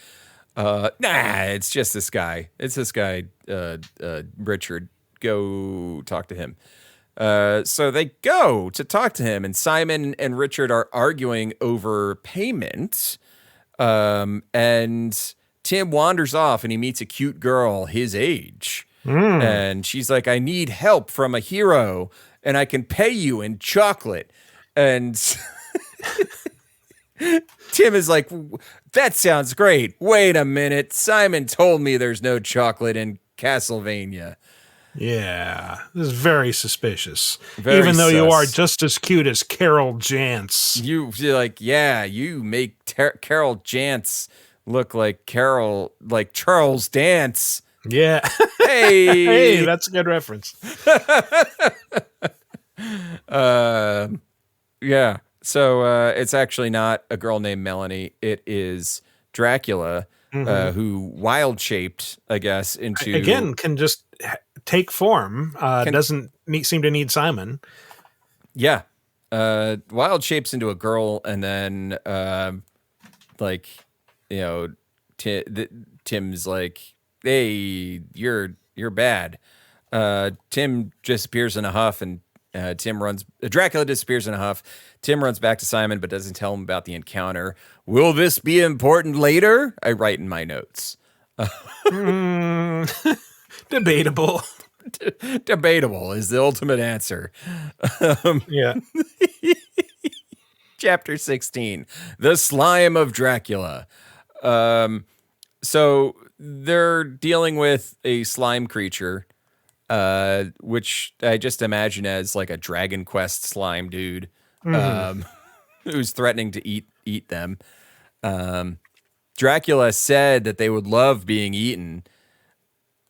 nah, it's just this guy. It's this guy, Richard. Go talk to him. So they go to talk to him, and Simon and Richard are arguing over payment, and Tim wanders off and he meets a cute girl his age. And she's like, I need help from a hero, and I can pay you in chocolate. And Tim is like, that sounds great. Wait a minute. Simon told me there's no chocolate in Castlevania. Yeah, this is very suspicious. Very Even though you are sus. just as cute as Carol Jantz. You're like, yeah, you make Carol Jantz look like Charles Dance. Yeah. Hey, Hey, that's a good reference. Yeah. So it's actually not a girl named Melanie. It is Dracula, who wild shaped, I guess, into Again, can just take form. Doesn't seem to need Simon. Yeah. Wild shapes into a girl, and then like, you know, Tim's like, hey, you're bad. Tim disappears in a huff, and Dracula disappears in a huff. Tim runs back to Simon, but doesn't tell him about the encounter. Will this be important later? I write in my notes. Debatable. Debatable is the ultimate answer. Yeah. Chapter 16, The Slime of Dracula. So they're dealing with a slime creature, which I just imagine as like a Dragon Quest slime dude, who's threatening to eat them. Dracula said that they would love being eaten,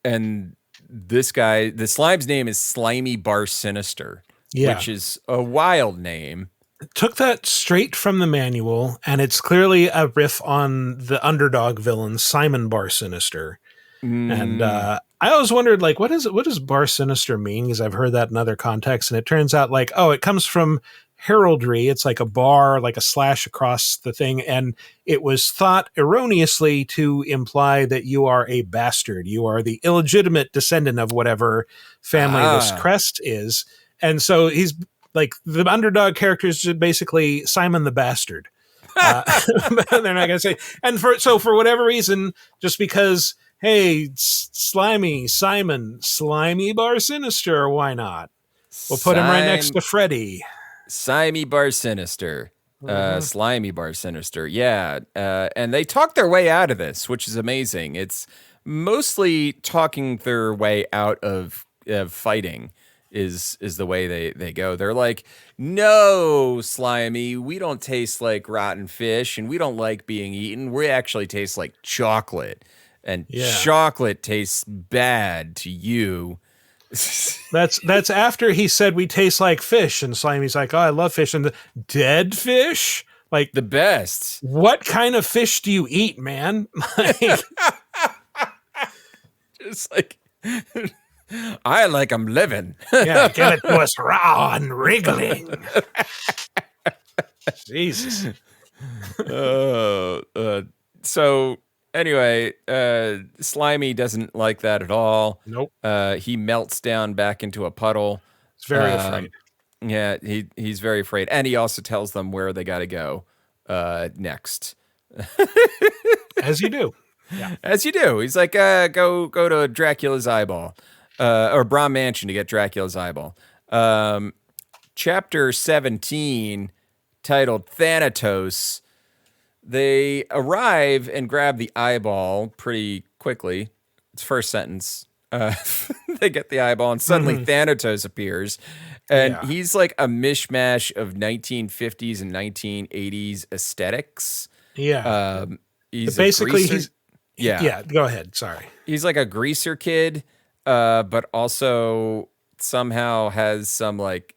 and this guy, the slime's name is Slimy Bar Sinister, which is a wild name. Took that straight from the manual, and it's clearly a riff on the underdog villain Simon Bar Sinister. And I always wondered, like, what does Bar Sinister mean? Because I've heard that in other contexts, and it turns out, like, oh, it comes from heraldry. It's like a bar, like a slash across the thing, and it was thought erroneously to imply that you are a bastard. You are the illegitimate descendant of whatever family this crest is. And so he's like, the underdog character is just basically Simon the Bastard. They're not going to say. And for whatever reason, just because, hey, Slimy Bar Sinister, why not? We'll put him right next to Freddy. Slimy Bar Sinister. Slimy Bar Sinister. Yeah. And they talk their way out of this, which is amazing. It's mostly talking their way out of fighting. Is the way they go. They're like, no, Slimy, we don't taste like rotten fish, and we don't like being eaten. We actually taste like chocolate, and chocolate tastes bad to you. That's after he said we taste like fish, and Slimy's like, oh, I love fish, and dead fish, like the best. What kind of fish do you eat, man? Just like. I like them living. Yeah, give it to us raw and wriggling. Jesus. So anyway, Slimy doesn't like that at all. Nope. He melts down back into a puddle. He's very afraid. Yeah, he's very afraid, and he also tells them where they got to go next. As you do. Yeah. As you do. He's like, go to Dracula's eyeball. Or Brom Mansion to get Dracula's eyeball. Chapter 17, titled Thanatos. They arrive and grab the eyeball pretty quickly. It's first sentence. They get the eyeball, and suddenly Thanatos appears. And he's like a mishmash of 1950s and 1980s aesthetics. Yeah. He's basically yeah, go ahead. Sorry. He's like a greaser kid. But also somehow has some like,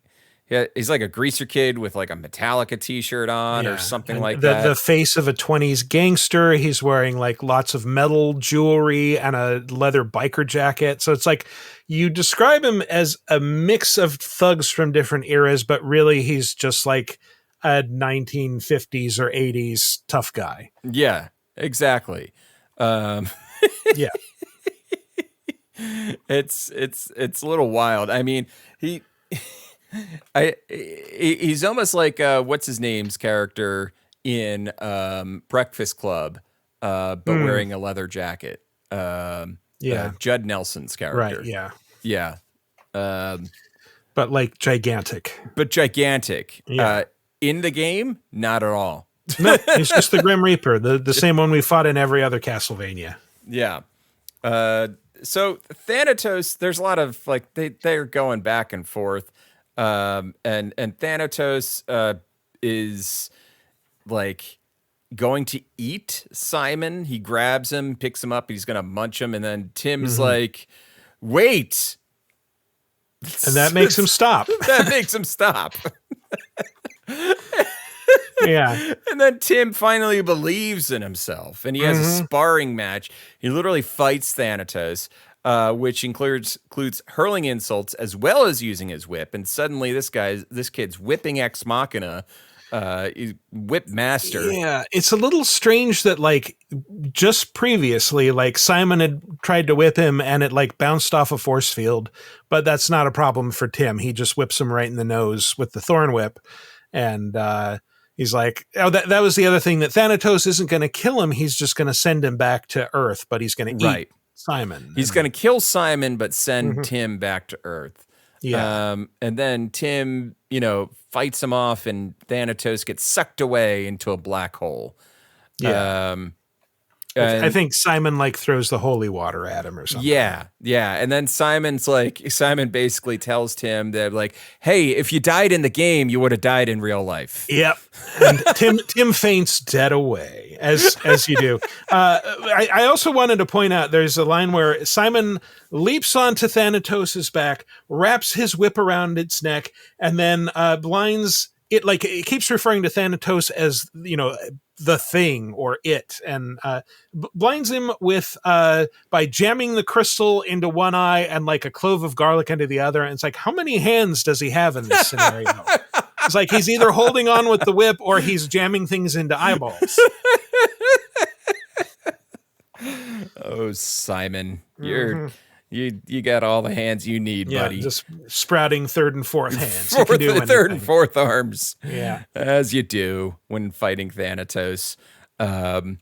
he's like a greaser kid with like a Metallica t-shirt on or something like that. The face of a 20s gangster. He's wearing like lots of metal jewelry and a leather biker jacket. So it's like you describe him as a mix of thugs from different eras, but really he's just like a 1950s or 80s tough guy. Yeah, exactly. Yeah. It's a little wild. I mean, he's almost like what's his name's character in Breakfast Club, but wearing a leather jacket. Judd Nelson's character. Right. Yeah. Yeah. But like gigantic. But gigantic. Yeah. In the game, not at all. No, he's just the Grim Reaper, the same one we fought in every other Castlevania. Yeah. So Thanatos, there's a lot of like they're going back and forth. And Thanatos is like going to eat Simon. He grabs him, picks him up, he's gonna munch him, and then Tim's like, wait. And that makes him stop. That makes him stop. Yeah. And then Tim finally believes in himself, and he has a sparring match. He literally fights Thanatos, which includes hurling insults as well as using his whip. And suddenly, this kid's whipping Ex Machina, he's whip master. Yeah, it's a little strange that like just previously, like Simon had tried to whip him, and it like bounced off a force field. But that's not a problem for Tim. He just whips him right in the nose with the thorn whip, and he's like, oh, that was the other thing, that Thanatos isn't going to kill him. He's just going to send him back to Earth, but he's going to eat Simon. He's going to kill Simon, but send Tim back to Earth. Yeah. And then Tim, fights him off, and Thanatos gets sucked away into a black hole. Yeah. I think Simon like throws the holy water at him or something. Yeah. And then Simon basically tells Tim that like, hey, if you died in the game, you would have died in real life. Yep. And Tim faints dead away, as you do. I also wanted to point out there's a line where Simon leaps onto Thanatos' back, wraps his whip around its neck, and then blinds it. Like, it keeps referring to Thanatos as, the thing or it, and blinds him with by jamming the crystal into one eye and like a clove of garlic into the other. And it's like, how many hands does he have in this scenario? It's like he's either holding on with the whip or he's jamming things into eyeballs. Oh, Simon, you got all the hands you need, buddy. Just sprouting third and fourth hands. Third and fourth arms. Yeah, as you do when fighting Thanatos, and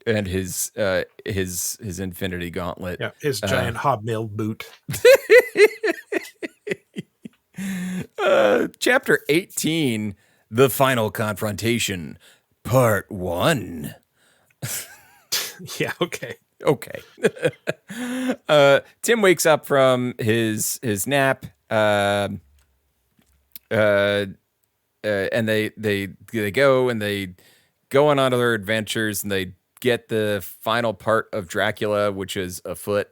his Infinity Gauntlet. Yeah, his giant hobnail boot. Chapter 18, The Final Confrontation, Part 1. Yeah. Okay. Tim wakes up from his nap, and they go on other adventures, and they get the final part of Dracula, which is a foot.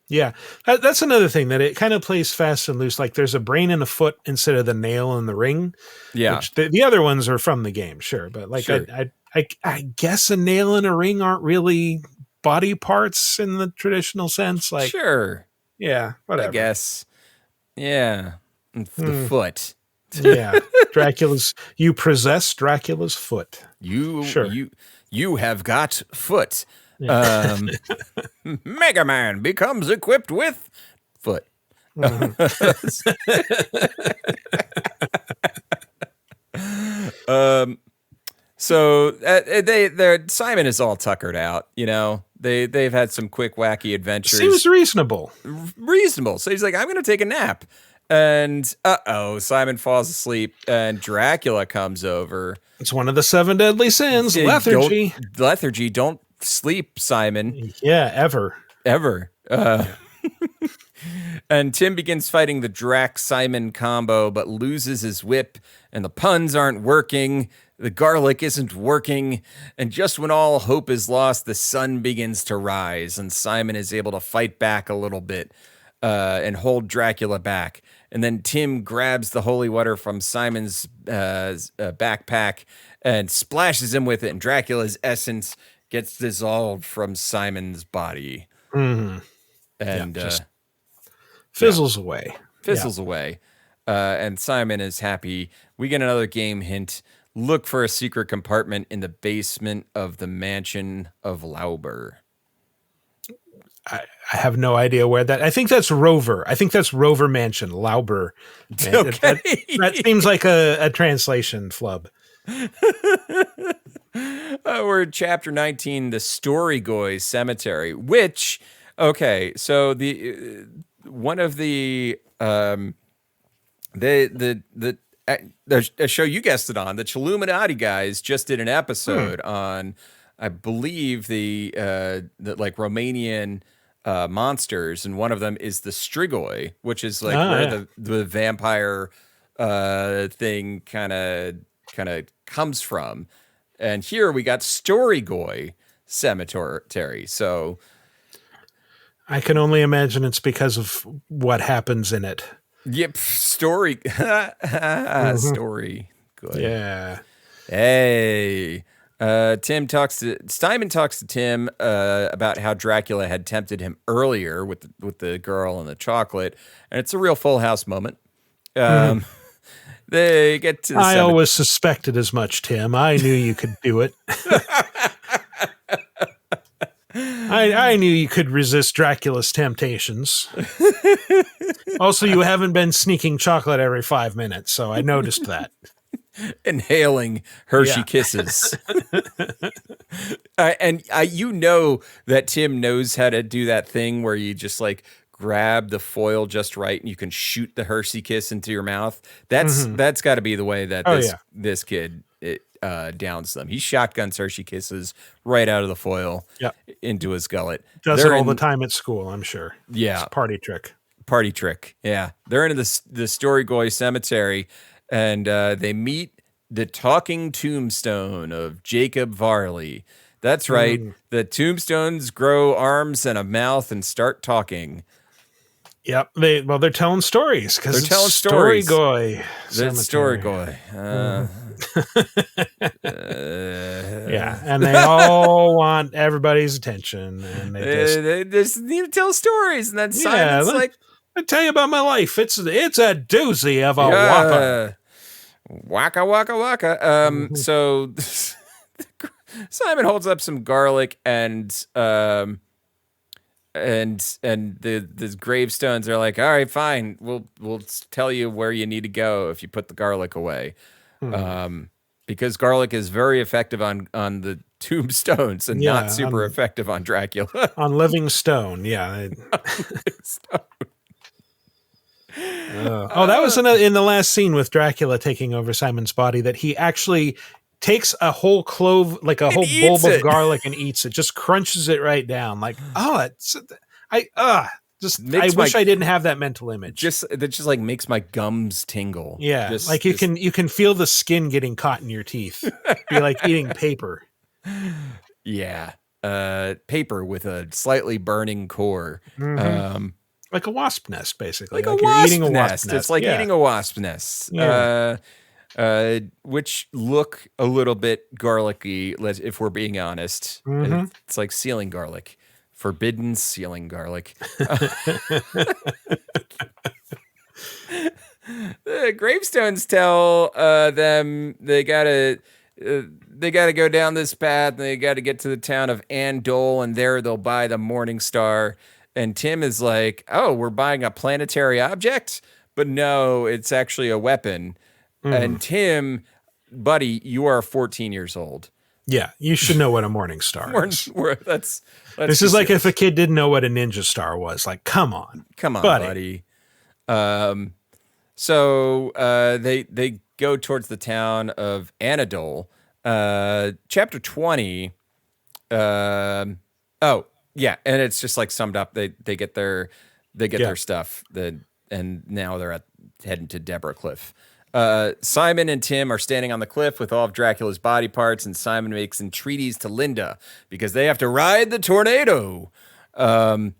Yeah, that's another thing, that it kind of plays fast and loose. Like there's a brain and a foot instead of the nail in the ring. Yeah, which the other ones are from the game, sure, but like sure. I guess a nail and a ring aren't really body parts in the traditional sense. Like, sure, yeah, whatever. I guess, yeah, the foot. Yeah, you possess Dracula's foot. You have got foot. Yeah. Mega Man becomes equipped with foot. So Simon is all tuckered out. They've had some quick wacky adventures. Seems reasonable. So he's like, I'm going to take a nap. And Simon falls asleep, and Dracula comes over. It's one of the 7 deadly sins, lethargy. Don't sleep, Simon. Yeah, ever. And Tim begins fighting the Drac-Simon combo, but loses his whip, and the puns aren't working. The garlic isn't working. And just when all hope is lost, the sun begins to rise, and Simon is able to fight back a little bit and hold Dracula back. And then Tim grabs the holy water from Simon's backpack and splashes him with it, and Dracula's essence gets dissolved from Simon's body. Mm-hmm. And just fizzles away. And Simon is happy. We get another game hint. Look for a secret compartment in the basement of the mansion of Lauber. I have no idea where that. I think that's Rover. Rover Mansion, Lauber. Okay. That seems like a translation flub. We're in chapter 19, the Storygoy Cemetery, which Okay, so the one of the show you guessed it on, the Chilluminati guys just did an episode on, I believe the like Romanian monsters, and one of them is the Strigoi, which is like where the vampire thing kind of comes from. And here we got Storygoi Cemetery. So I can only imagine it's because of what happens in it. yep, story. Story. Good. Yeah. Hey. Simon talks to Tim about how Dracula had tempted him earlier with the girl and the chocolate, and it's a real Full House moment. They get to the I always suspected as much, Tim. I knew you could do it. I knew you could resist Dracula's temptations. Also, you haven't been sneaking chocolate every 5 minutes, so I noticed that. inhaling Hershey Kisses. And you know that Tim knows how to do that thing where you just like grab the foil just right and you can shoot the Hershey Kiss into your mouth. That's got to be the way that this kid downs them. He shotguns Hershey Kisses right out of the foil into his gullet. Does it all the time at school, I'm sure. Yeah. It's a party trick. Yeah. They're into the Storygoi Cemetery, and they meet the talking tombstone of Jacob Varley. That's right. The tombstones grow arms and a mouth and start talking. Yep. They're telling stories because they're telling stories. Storygoi. It's Storygoi. Yeah, and they all want everybody's attention, and they just need to tell stories, and then Simon's like, "I tell you about my life. It's a doozy of a whopper." Waka waka waka. So Simon holds up some garlic and the gravestones are like, all right, fine. We'll tell you where you need to go if you put the garlic away. Because garlic is very effective on the tombstones and not super effective on Dracula. On living stone, yeah. That was in the last scene with Dracula taking over Simon's body, that he actually takes a whole clove, like a whole bulb of garlic, and eats it. Just crunches it right down. Like, I wish I didn't have that mental image. That just like makes my gums tingle. Yeah, you can feel the skin getting caught in your teeth. Be like eating paper. Yeah, paper with a slightly burning core. Like a wasp nest, basically. Like you're eating a wasp nest. It's like eating a wasp nest. Yeah. Which look a little bit garlicky, if we're being honest. It's like ceiling garlic. Forbidden ceiling garlic. The gravestones tell them they gotta go down this path, and they gotta get to the town of Andol, and there they'll buy the Morning Star. And Tim is like, "Oh, we're buying a planetary object?" But no, it's actually a weapon. And Tim, buddy, you are 14 years old. Yeah, you should know what a Morning Star is. This is like if a kid didn't know what a Ninja Star was. Like, come on, buddy. So they go towards the town of Anadol. Chapter 20. Yeah, and it's just like summed up. They get their stuff. And now they're heading to Deborah Cliff. Simon and Tim are standing on the cliff with all of Dracula's body parts, and Simon makes entreaties to Linda because they have to ride the tornado. And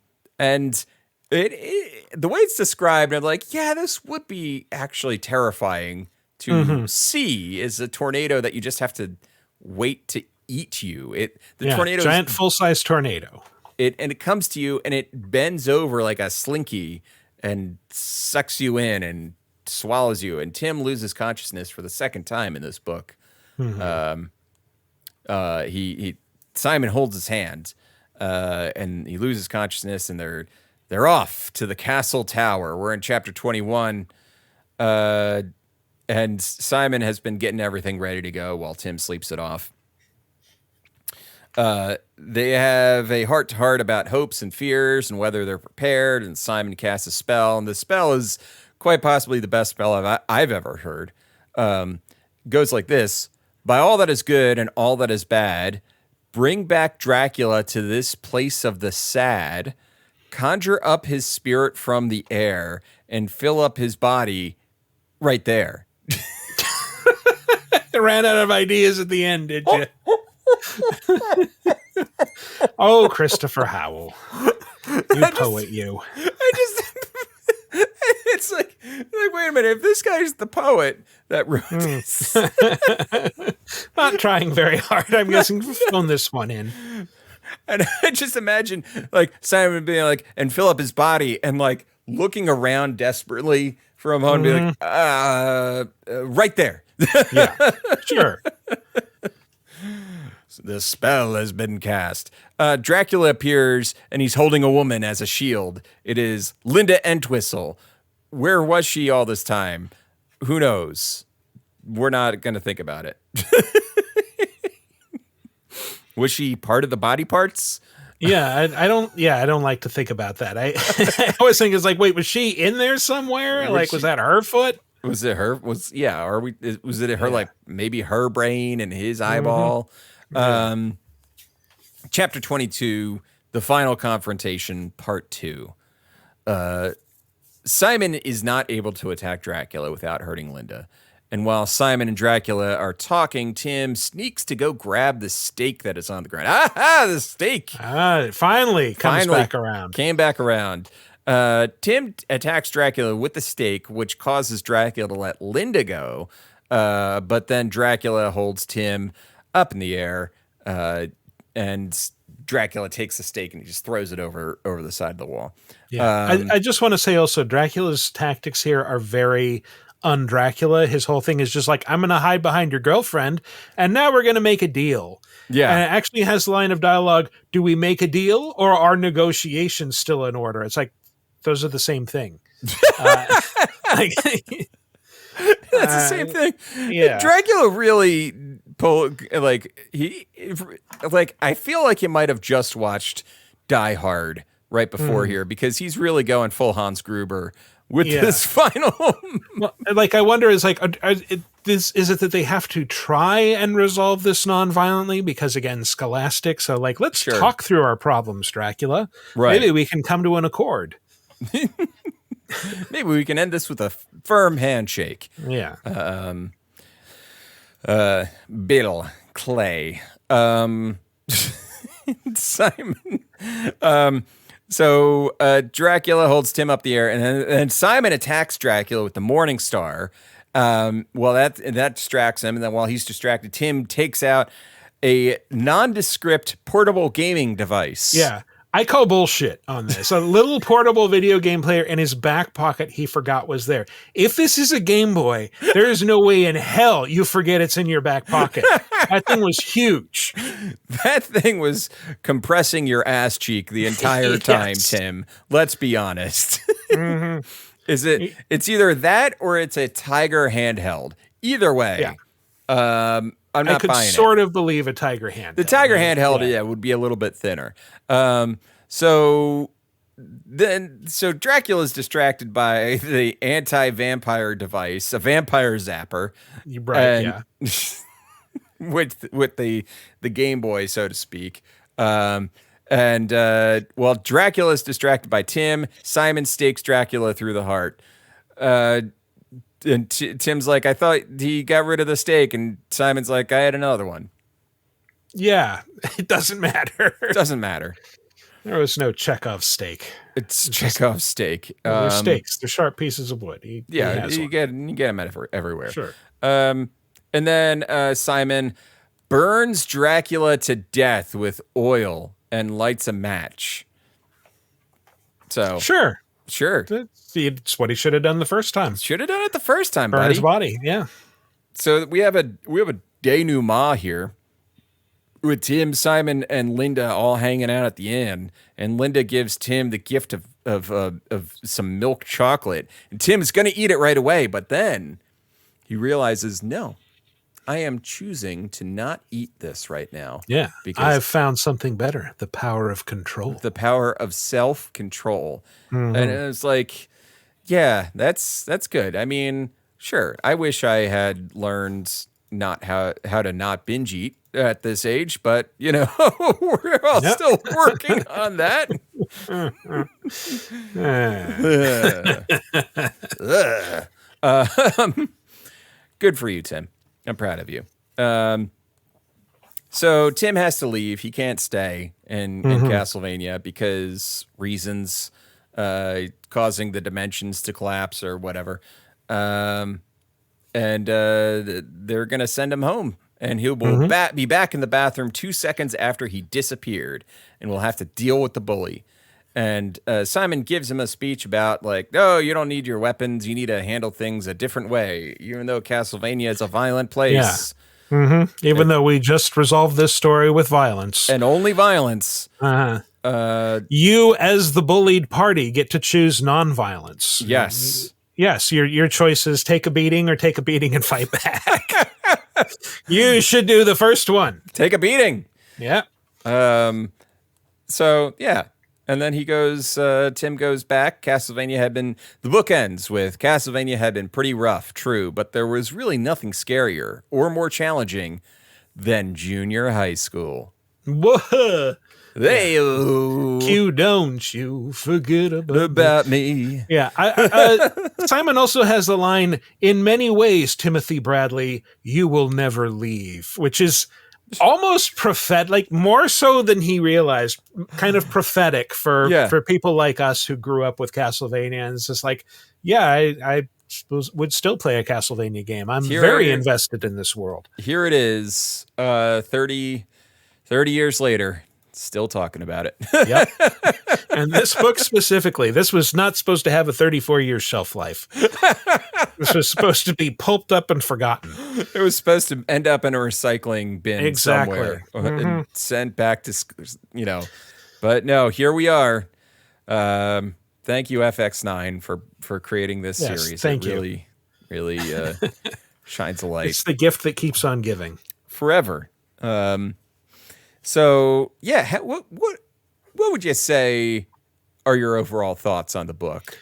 the way it's described, I'm like, yeah, this would be actually terrifying to see, is a tornado that you just have to wait to eat you. Tornado, giant full-size tornado. It comes to you and it bends over like a slinky and sucks you in and swallows you. And Tim loses consciousness for the second time in this book. Simon holds his hand, and he loses consciousness, and they're off to the castle tower. We're in chapter 21, and Simon has been getting everything ready to go while Tim sleeps it off. They have a heart-to-heart about hopes and fears and whether they're prepared, and Simon casts a spell, and the spell is quite possibly the best spell I've ever heard. Goes like this: by all that is good and all that is bad, bring back Dracula to this place of the sad, conjure up his spirit from the air, and fill up his body right there. Ran out of ideas at the end, did you? Oh, Christopher Howell. You poet, you. It's like, wait a minute, if this guy's the poet that wrote this. Not trying very hard. I'm guessing phone this one in. And I just imagine like Simon being like, and fill up his body, and like looking around desperately for a moment, and be like, right there. Yeah, sure. The spell has been cast. Dracula appears, and he's holding a woman as a shield. It is Linda Entwistle. Where was she all this time? Who knows? We're not going to think about it. Was she part of the body parts? Yeah, I don't like to think about that. I always think it's like, wait, was she in there somewhere? Was that her foot? Was it her? Was it her, like maybe her brain and his eyeball? Chapter 22, the final confrontation, part 2. Simon is not able to attack Dracula without hurting Linda. And while Simon and Dracula are talking, Tim sneaks to go grab the stake that is on the ground. Ah, the stake! Finally back around. Came back around. Tim attacks Dracula with the stake, which causes Dracula to let Linda go. But then Dracula holds Tim up in the air, and Dracula takes the stake and he just throws it over the side of the wall. Yeah, I just want to say also, Dracula's tactics here are very un-Dracula. His whole thing is just like, I'm going to hide behind your girlfriend, and now we're going to make a deal. Yeah. And it actually has the line of dialogue, do we make a deal, or are negotiations still in order? It's like, those are the same thing. That's the same thing. Yeah. Dracula really I feel like he might have just watched Die Hard right before here, because he's really going full Hans Gruber with this final. Well, I wonder, is like, is it that they have to try and resolve this non-violently? Because again, scholastic. So let's talk through our problems, Dracula. Right. Maybe we can come to an accord. Maybe we can end this with a firm handshake. Yeah. Bill Clay. Simon. So Dracula holds Tim up the air, and then Simon attacks Dracula with the Morning Star. That distracts him, and then while he's distracted, Tim takes out a nondescript portable gaming device. Yeah. I call bullshit on this. A little portable video game player in his back pocket he forgot was there. If this is a Game Boy, there is no way in hell you forget it's in your back pocket. That thing was huge. That thing was compressing your ass cheek the entire time, Tim. Let's be honest. Mm-hmm. It's either that or it's a Tiger handheld. Either way. Yeah. I'm not buying it. I could sort of believe a Tiger handheld. The Tiger handheld, would be a little bit thinner. So Dracula's distracted by the anti-vampire device, a vampire zapper. Right, with the Game Boy, so to speak. While Dracula's distracted by Tim, Simon stakes Dracula through the heart. And Tim's like, I thought he got rid of the stake. And Simon's like, I had another one. Yeah, it doesn't matter. It doesn't matter. There was no Chekhov stake. It's Chekhov's stake. They're stakes. They're sharp pieces of wood. You get them everywhere. Sure. And then Simon burns Dracula to death with oil and lights a match. So Sure. It's what he should have done the first time. Should have done it the first time, Burn his body, yeah. So we have a denouement here with Tim, Simon, and Linda all hanging out at the end, and Linda gives Tim the gift of some milk chocolate, and Tim's going to eat it right away, but then he realizes, no, I am choosing to not eat this right now. Yeah, because I've found something better: the power of control, the power of self-control. Mm-hmm. And it was like, yeah, that's good. I mean, sure. I wish I had learned not how to not binge eat at this age, but we're all still working on that. Good for you, Tim. I'm proud of you. So Tim has to leave. He can't stay in Castlevania because reasons causing the dimensions to collapse or whatever. And they're going to send him home. And he will be back in the bathroom 2 seconds after he disappeared. And we'll have to deal with the bully. And Simon gives him a speech about, like, no, you don't need your weapons. You need to handle things a different way, even though Castlevania is a violent place. Yeah. Even though we just resolved this story with violence. And only violence. You, as the bullied party, get to choose nonviolence. Yes. Yes, your choice is take a beating or take a beating and fight back. You should do the first one. Take a beating. Yeah. So, yeah. And then he goes, Tim goes back. The book ends with Castlevania had been pretty rough, true, but there was really nothing scarier or more challenging than junior high school. Whoa. Q, don't you forget about me. Yeah. Simon also has the line, in many ways, Timothy Bradley, you will never leave, which is almost prophetic, like more so than he realized, kind of prophetic for people like us who grew up with Castlevania. And it's just like, yeah, I would still play a Castlevania game. I'm very invested in this world. Here it is, 30 years later, still talking about it. Yep. And this book specifically, this was not supposed to have a 34-year shelf life. This was supposed to be pulped up and forgotten. It was supposed to end up in a recycling bin somewhere and sent back to, But no, here we are. Thank you, FX9, for creating this series. Thank you. Really, really shines a light. It's the gift that keeps on giving. Forever. So, yeah, what would you say are your overall thoughts on the book?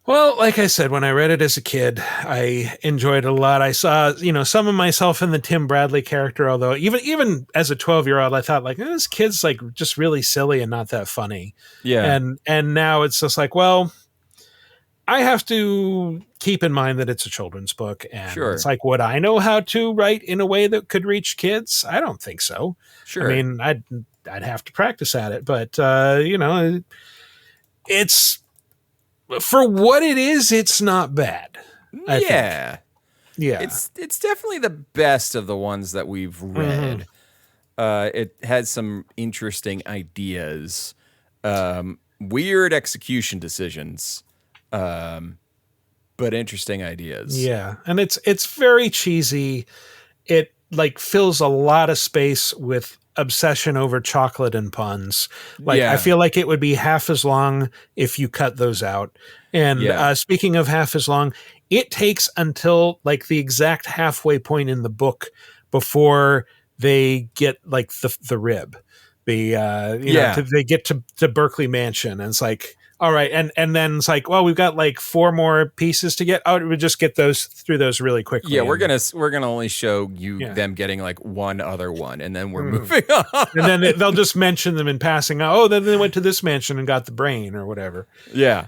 Well, like I said, when I read it as a kid, I enjoyed it a lot. I saw, some of myself in the Tim Bradley character, although even as a 12-year-old, I thought, like, this kid's like just really silly and not that funny. Yeah. And now it's just like, well, I have to keep in mind that it's a children's book. And it's like, would I know how to write in a way that could reach kids? I don't think so. Sure. I mean, I'd have to practice at it, but, it's... For what it is, it's not bad. I think. Yeah. It's definitely the best of the ones that we've read. It has some interesting ideas, weird execution decisions, but interesting ideas. Yeah, and it's very cheesy. It like fills a lot of space with obsession over chocolate and puns. I feel like it would be half as long if you cut those out. And speaking of half as long, it takes until like the exact halfway point in the book before they get like the rib. They get to Berkeley Mansion, and it's like, all right, and then it's like, well, we've got like 4 more pieces to get. Oh, we just get those through those really quickly. Yeah, we're gonna only show you them getting like one other one, and then we're moving on. And then they'll just mention them in passing. Oh, then they went to this mansion and got the brain or whatever. Yeah.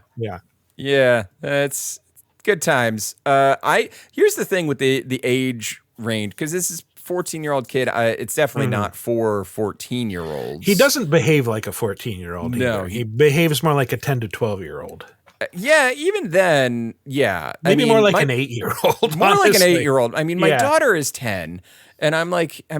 It's good times. Here's the thing with the age range, because this is 14-year-old kid. It's definitely not for 14-year-olds. He doesn't behave like a 14-year-old. No, he behaves more like a 10 to 12-year-old. Yeah, even then, yeah. Maybe more like an 8-year-old. More like an 8-year-old. I mean, my daughter is 10, and I'm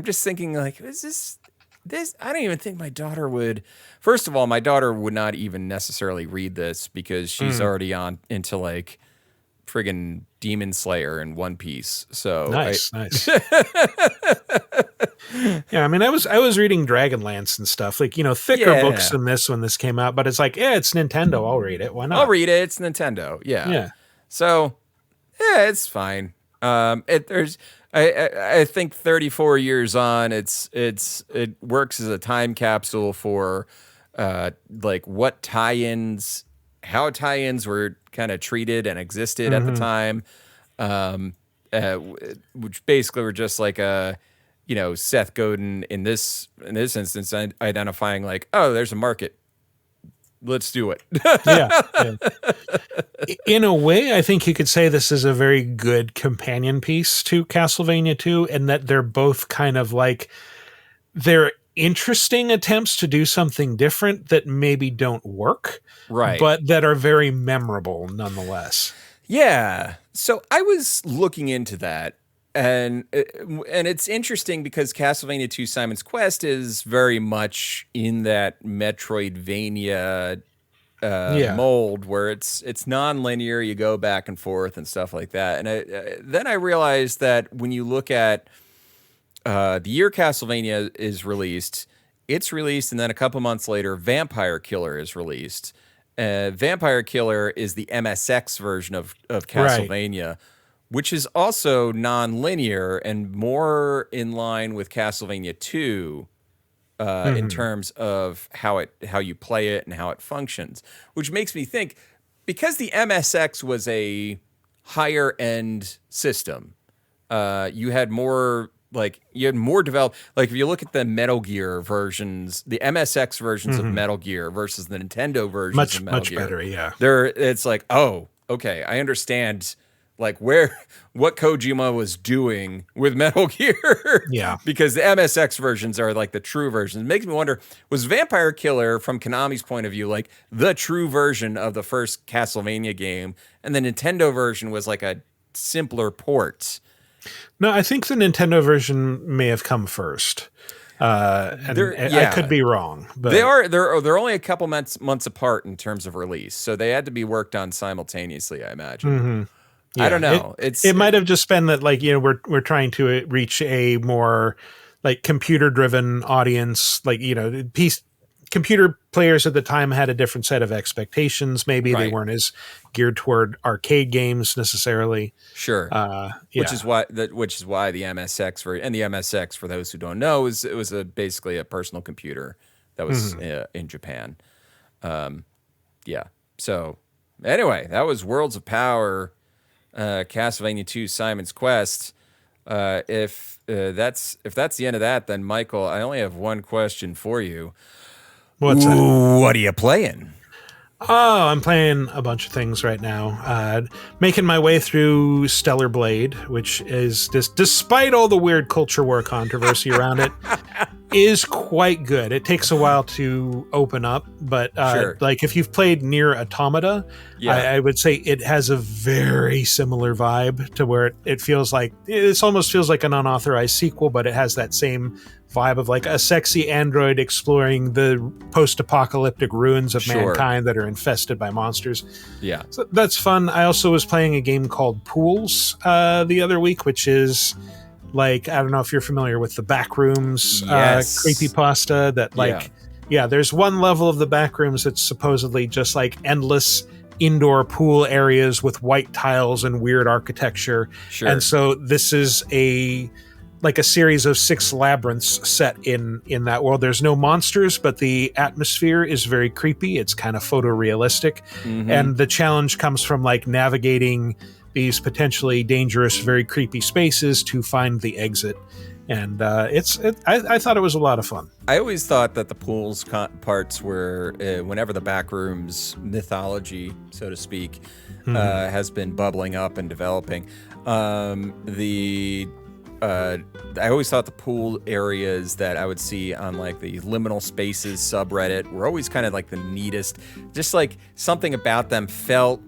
just thinking, like, is this? I don't even think my daughter would. First of all, my daughter would not even necessarily read this because she's already on into like friggin' Demon Slayer and One Piece. So nice. Yeah, I mean, I was reading Dragonlance and stuff, like, thicker books than this when this came out, but it's like, it's Nintendo, I'll read it. Why not? I'll read it. It's Nintendo. Yeah. Yeah. So, it's fine. I I think 34 years on, it works as a time capsule for like what tie-ins, how tie-ins were kind of treated and existed at the time, which basically were just like Seth Godin in this instance identifying like, oh, there's a market. Let's do it. Yeah. In a way, I think you could say this is a very good companion piece to Castlevania II, and that they're both kind of like, they're interesting attempts to do something different that maybe don't work, right? But that are very memorable nonetheless. Yeah. So I was looking into that, and it's interesting because Castlevania II: Simon's Quest is very much in that Metroidvania mold where it's non-linear, you go back and forth and stuff like that. And then I realized that when you look at the year Castlevania is released, it's released, and then a couple months later, Vampire Killer is released. Vampire Killer is the MSX version of Castlevania, which is also non-linear and more in line with Castlevania II in terms of how you play it and how it functions. Which makes me think, because the MSX was a higher end system, you had more developed. Like if you look at the Metal Gear versions, the MSX versions of Metal Gear versus the Nintendo versions of Metal Gear, much better. Yeah, it's like, oh, okay, I understand. Like what Kojima was doing with Metal Gear. Yeah. Because the MSX versions are like the true versions. It makes me wonder, was Vampire Killer, from Konami's point of view, like the true version of the first Castlevania game, and the Nintendo version was like a simpler port? No, I think the Nintendo version may have come first. I could be wrong, but they're only a couple months apart in terms of release, so they had to be worked on simultaneously, I imagine. Yeah, I don't know. It might have just been that, like, we're trying to reach a more like computer driven audience. Like, computer players at the time had a different set of expectations. Maybe they weren't as geared toward arcade games necessarily. Sure. Which is why the MSX for those who don't know, it was basically a personal computer that was in Japan. So anyway, that was Worlds of Power. Castlevania II: Simon's Quest. If that's the end of that, then Michael, I only have one question for you. What's that? What are you playing? Oh, I'm playing a bunch of things right now. Making my way through Stellar Blade, which is despite all the weird culture war controversy around it, is quite good. It takes a while to open up, but sure. Like if you've played Nier Automata, I would say it has a very similar vibe to where it feels like, it almost feels like an unauthorized sequel, but it has that same vibe of like a sexy android exploring the post-apocalyptic ruins of mankind that are infested by monsters. Yeah, so that's fun. I also was playing a game called Pools the other week, which is like, I don't know if you're familiar with the Backrooms creepypasta that there's one level of the Backrooms that's supposedly just like endless indoor pool areas with white tiles and weird architecture. Sure. And so this is a series of 6 labyrinths set in that world. There's no monsters, but the atmosphere is very creepy. It's kind of photorealistic. And the challenge comes from like navigating these potentially dangerous, very creepy spaces to find the exit. And I thought it was a lot of fun. I always thought that the Pools parts were, whenever the Backrooms mythology, so to speak, has been bubbling up and developing, I always thought the pool areas that I would see on like the Liminal Spaces subreddit were always kind of like the neatest. Just like something about them felt,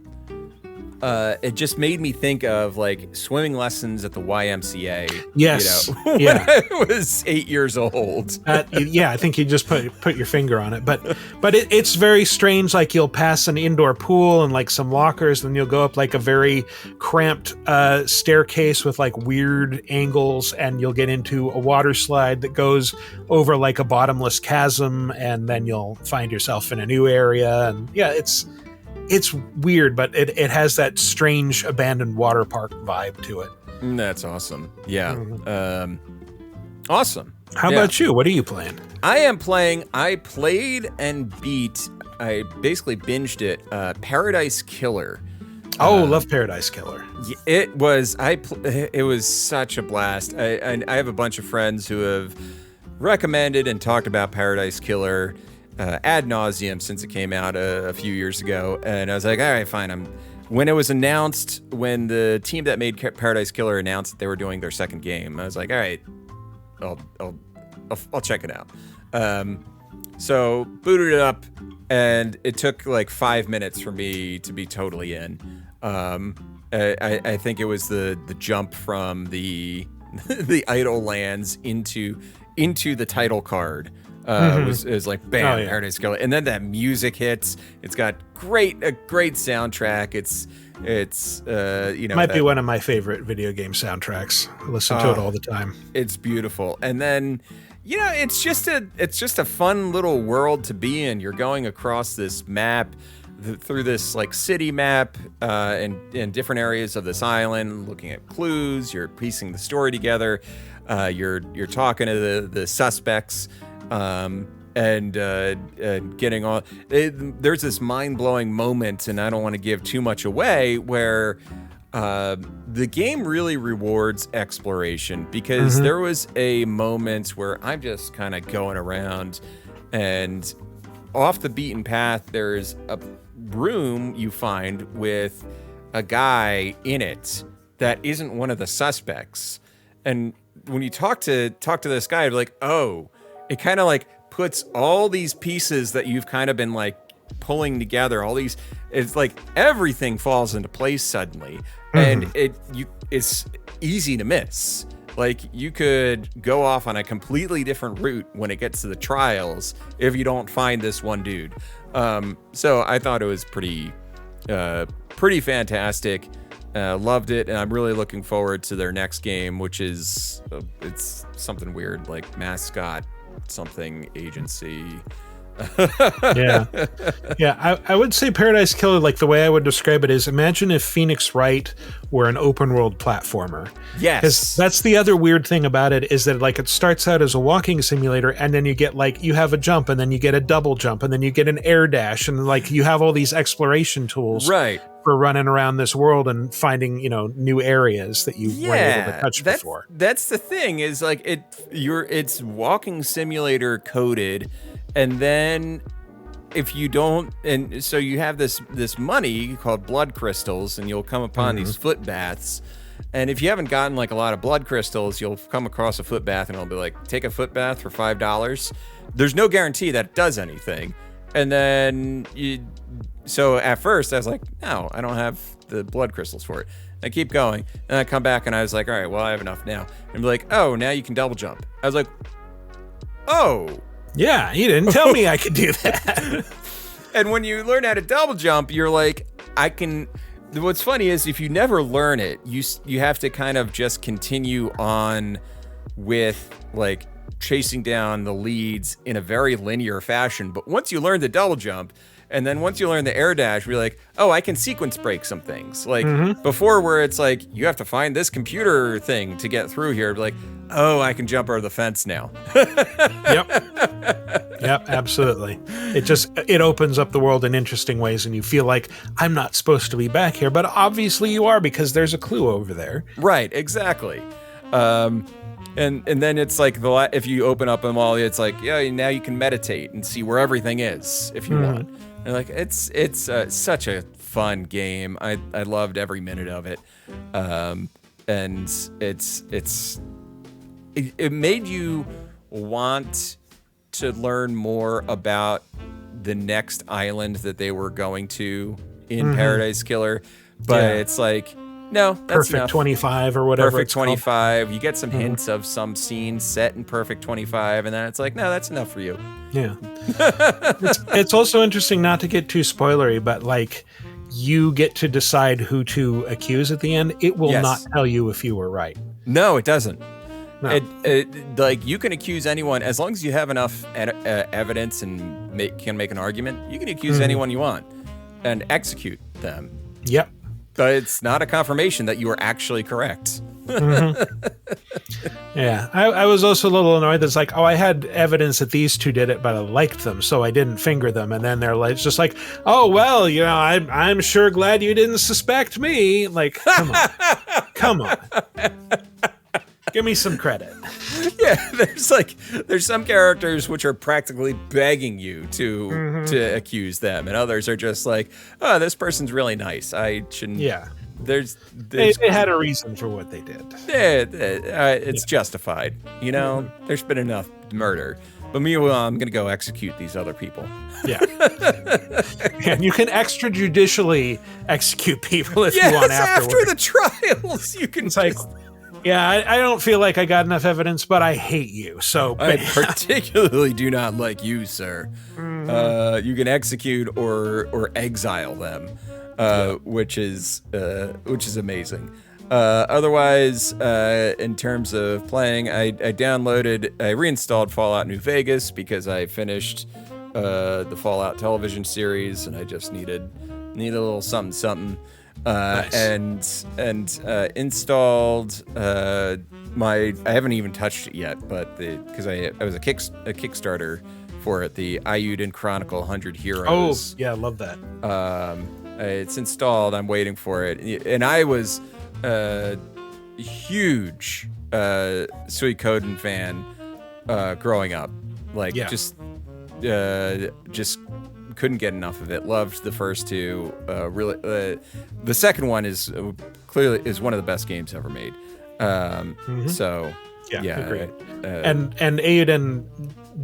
it just made me think of like swimming lessons at the YMCA. Yes. When I was 8 years old. I think you just put your finger on it. But it's very strange. Like you'll pass an indoor pool and like some lockers, then you'll go up like a very cramped staircase with like weird angles, and you'll get into a water slide that goes over like a bottomless chasm, and then you'll find yourself in a new area. And it's weird, but it has that strange abandoned water park vibe to it. That's awesome. Yeah. Awesome. How about you? What are you playing? I played and beat, I basically binged it, Paradise Killer. Love Paradise Killer. It was such a blast. I have a bunch of friends who have recommended and talked about Paradise Killer ad nauseum since it came out a few years ago, and I was like, all right, fine. When it was announced, when the team that made Paradise Killer announced that they were doing their second game, I was like, all right, I'll check it out. So booted it up, and it took like 5 minutes for me to be totally in. I think it was the jump from the the idle lands into the title card. It was like bam, Paradise Killer, and then that music hits. It's got a great soundtrack. It's might be one of my favorite video game soundtracks. I listen to it all the time. It's beautiful, and then it's just a fun little world to be in. You're going across this map, through this like city map, in different areas of this island, looking at clues. You're piecing the story together. You're talking to the suspects, and getting on. There's this mind-blowing moment, and I don't want to give too much away, where the game really rewards exploration, because there was a moment where I'm just kind of going around, and off the beaten path, there's a room you find with a guy in it that isn't one of the suspects. And when you talk to this guy, you're like, oh, it kind of like puts all these pieces that you've kind of been like pulling together, it's like everything falls into place suddenly. And it's easy to miss. Like, you could go off on a completely different route when it gets to the trials if you don't find this one dude. So I thought it was pretty fantastic. Loved it, and I'm really looking forward to their next game, which is it's something weird like Mascot something agency. I would say Paradise Killer, like the way I would describe it is, imagine if Phoenix Wright were an open world platformer. Yes, because that's the other weird thing about it, is that like it starts out as a walking simulator, and then you get like, you have a jump, and then you get a double jump, and then you get an air dash, and like you have all these exploration tools, right, for running around this world and finding new areas that you weren't able to touch before. That's the thing, is like it's walking simulator coded. And then if you don't, and so you have this money called blood crystals, and you'll come upon these foot baths. And if you haven't gotten like a lot of blood crystals, you'll come across a foot bath, and it'll be like, take a foot bath for $5. There's no guarantee that it does anything. And then so at first I was like, no, I don't have the blood crystals for it. I keep going, and I come back, and I was like, all right, well, I have enough now. And be like, oh, now you can double jump. I was like, oh. Yeah, you didn't tell me I could do that. And when you learn how to double jump, you're like, I can. What's funny is, if you never learn it, you have to kind of just continue on with like chasing down the leads in a very linear fashion. But once you learn the double jump, and then once you learn the air dash, you're like, oh, I can sequence break some things. Like before, where it's like, you have to find this computer thing to get through here. Like, oh, I can jump over the fence now. Yep, absolutely. It opens up the world in interesting ways, and you feel like, I'm not supposed to be back here, but obviously you are, because there's a clue over there. Right, exactly. And then it's like, if you open up them all, it's like, yeah, now you can meditate and see where everything is if you want. And like, it's such a fun game. I loved every minute of it. And it made you want to learn more about the next island that they were going to in Paradise Killer. But it's like, no, that's Perfect enough. 25 or whatever. Perfect 25. You get some hints of some scenes set in Perfect 25, and then it's like, no, that's enough for you. Yeah. It's also interesting, not to get too spoilery, but like, you get to decide who to accuse at the end. It will not tell you if you were right. No, it doesn't. No. It like, you can accuse anyone as long as you have enough evidence and can make an argument. You can accuse anyone you want and execute them. Yep. But it's not a confirmation that you are actually correct. Yeah, I was also a little annoyed. That's like, oh, I had evidence that these two did it, but I liked them, so I didn't finger them. And then they're like, it's just like, oh well, you know, I'm sure glad you didn't suspect me. Like, come on, come on, give me some credit. Yeah, there's some characters which are practically begging you to accuse them, and others are just like, oh, this person's really nice. I shouldn't. Yeah. They had a reason for what they did. It's justified. You know, there's been enough murder. But meanwhile, I'm going to go execute these other people. Yeah. And you can extrajudicially execute people if you want afterwards. After the trials, you can. It's like, yeah, I don't feel like I got enough evidence, but I hate you. So I particularly do not like you, sir. You can execute or exile them. Which is amazing. Otherwise, in terms of playing, I reinstalled Fallout New Vegas because I finished the Fallout television series, and I just needed a little something. Nice. and installed I haven't even touched it yet, but because I was a Kickstarter for it, the Ayuden Chronicle 100 Heroes. Oh yeah, I love that. It's installed. I'm waiting for it. And I was a huge Suikoden fan growing up. Like, just couldn't get enough of it. Loved the first two. Really, the second one is clearly one of the best games ever made. So yeah, agreed. And Ayuden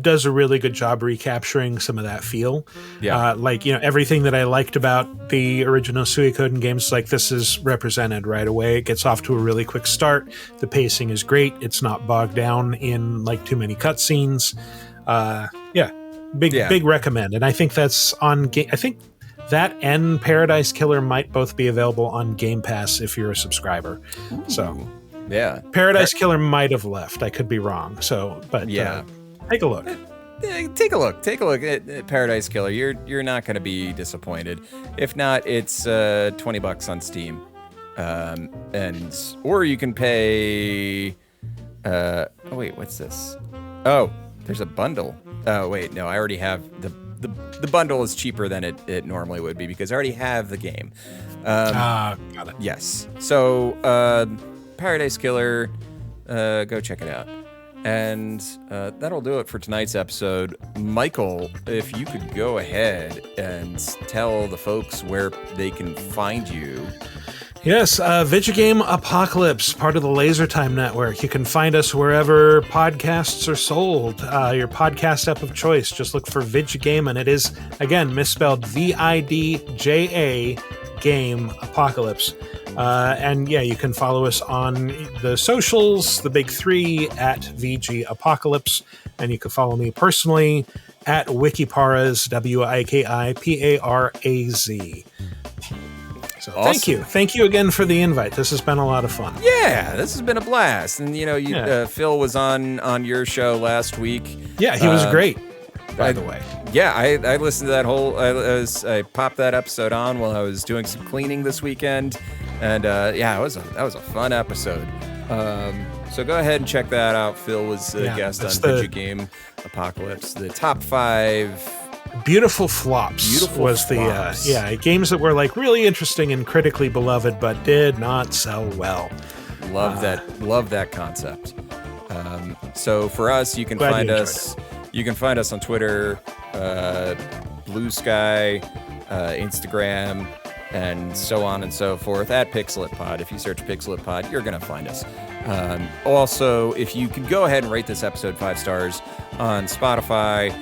does a really good job recapturing some of that feel. Yeah. Like, you know, everything that I liked about the original Suikoden games, like, this is represented right away. It gets off to a really quick start. The pacing is great. It's not bogged down in like too many cutscenes. Big recommend. And I think that's on game. I think that and Paradise Killer might both be available on Game Pass if you're a subscriber. Ooh. So yeah, Paradise Killer might have left. I could be wrong. So, but yeah. Take a look. Take a look at Paradise Killer. You're not going to be disappointed. If not, it's $20 on Steam, or you can pay. Oh wait, what's this? Oh, there's a bundle. Oh wait, no, I already have the bundle is cheaper than it normally would be because I already have the game. Got it. Yes. So Paradise Killer, go check it out. And that'll do it for tonight's episode. Michael, if you could go ahead and tell the folks where they can find you. Yes, Vidjagame Apocalypse, part of the LaserTime Network. You can find us wherever podcasts are sold. Your podcast app of choice. Just look for Vidjagame, and it is, again, misspelled VIDJA Game Apocalypse. And yeah, you can follow us on the socials, the big three, at VG Apocalypse. And you can follow me personally at Wikiparaz, WIKIPARAZ. So awesome. Thank you again for the invite. This has been a lot of fun. Yeah, this has been a blast. And you know, Phil was on your show last week. Yeah, he was great, by the way. Yeah, I listened to that whole. I popped that episode on while I was doing some cleaning this weekend, and that was a fun episode. So go ahead and check that out. Phil was a guest on Vidjagame Apocalypse. The top 5 beautiful flops was the games that were like really interesting and critically beloved, but did not sell well. Love that concept. So for us, you can find us. You can find us on Twitter, Blue Sky, Instagram, and so on and so forth at PixelitPod. If you search PixelitPod, you're going to find us. Also, if you could go ahead and rate this episode 5 stars on Spotify,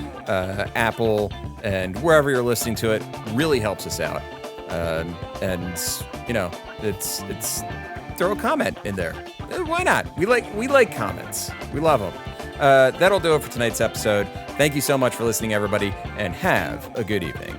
Apple, and wherever you're listening to it, really helps us out. And you know, it's throw a comment in there. Why not? We like comments. We love them. That'll do it for tonight's episode. Thank you so much for listening, everybody, and have a good evening.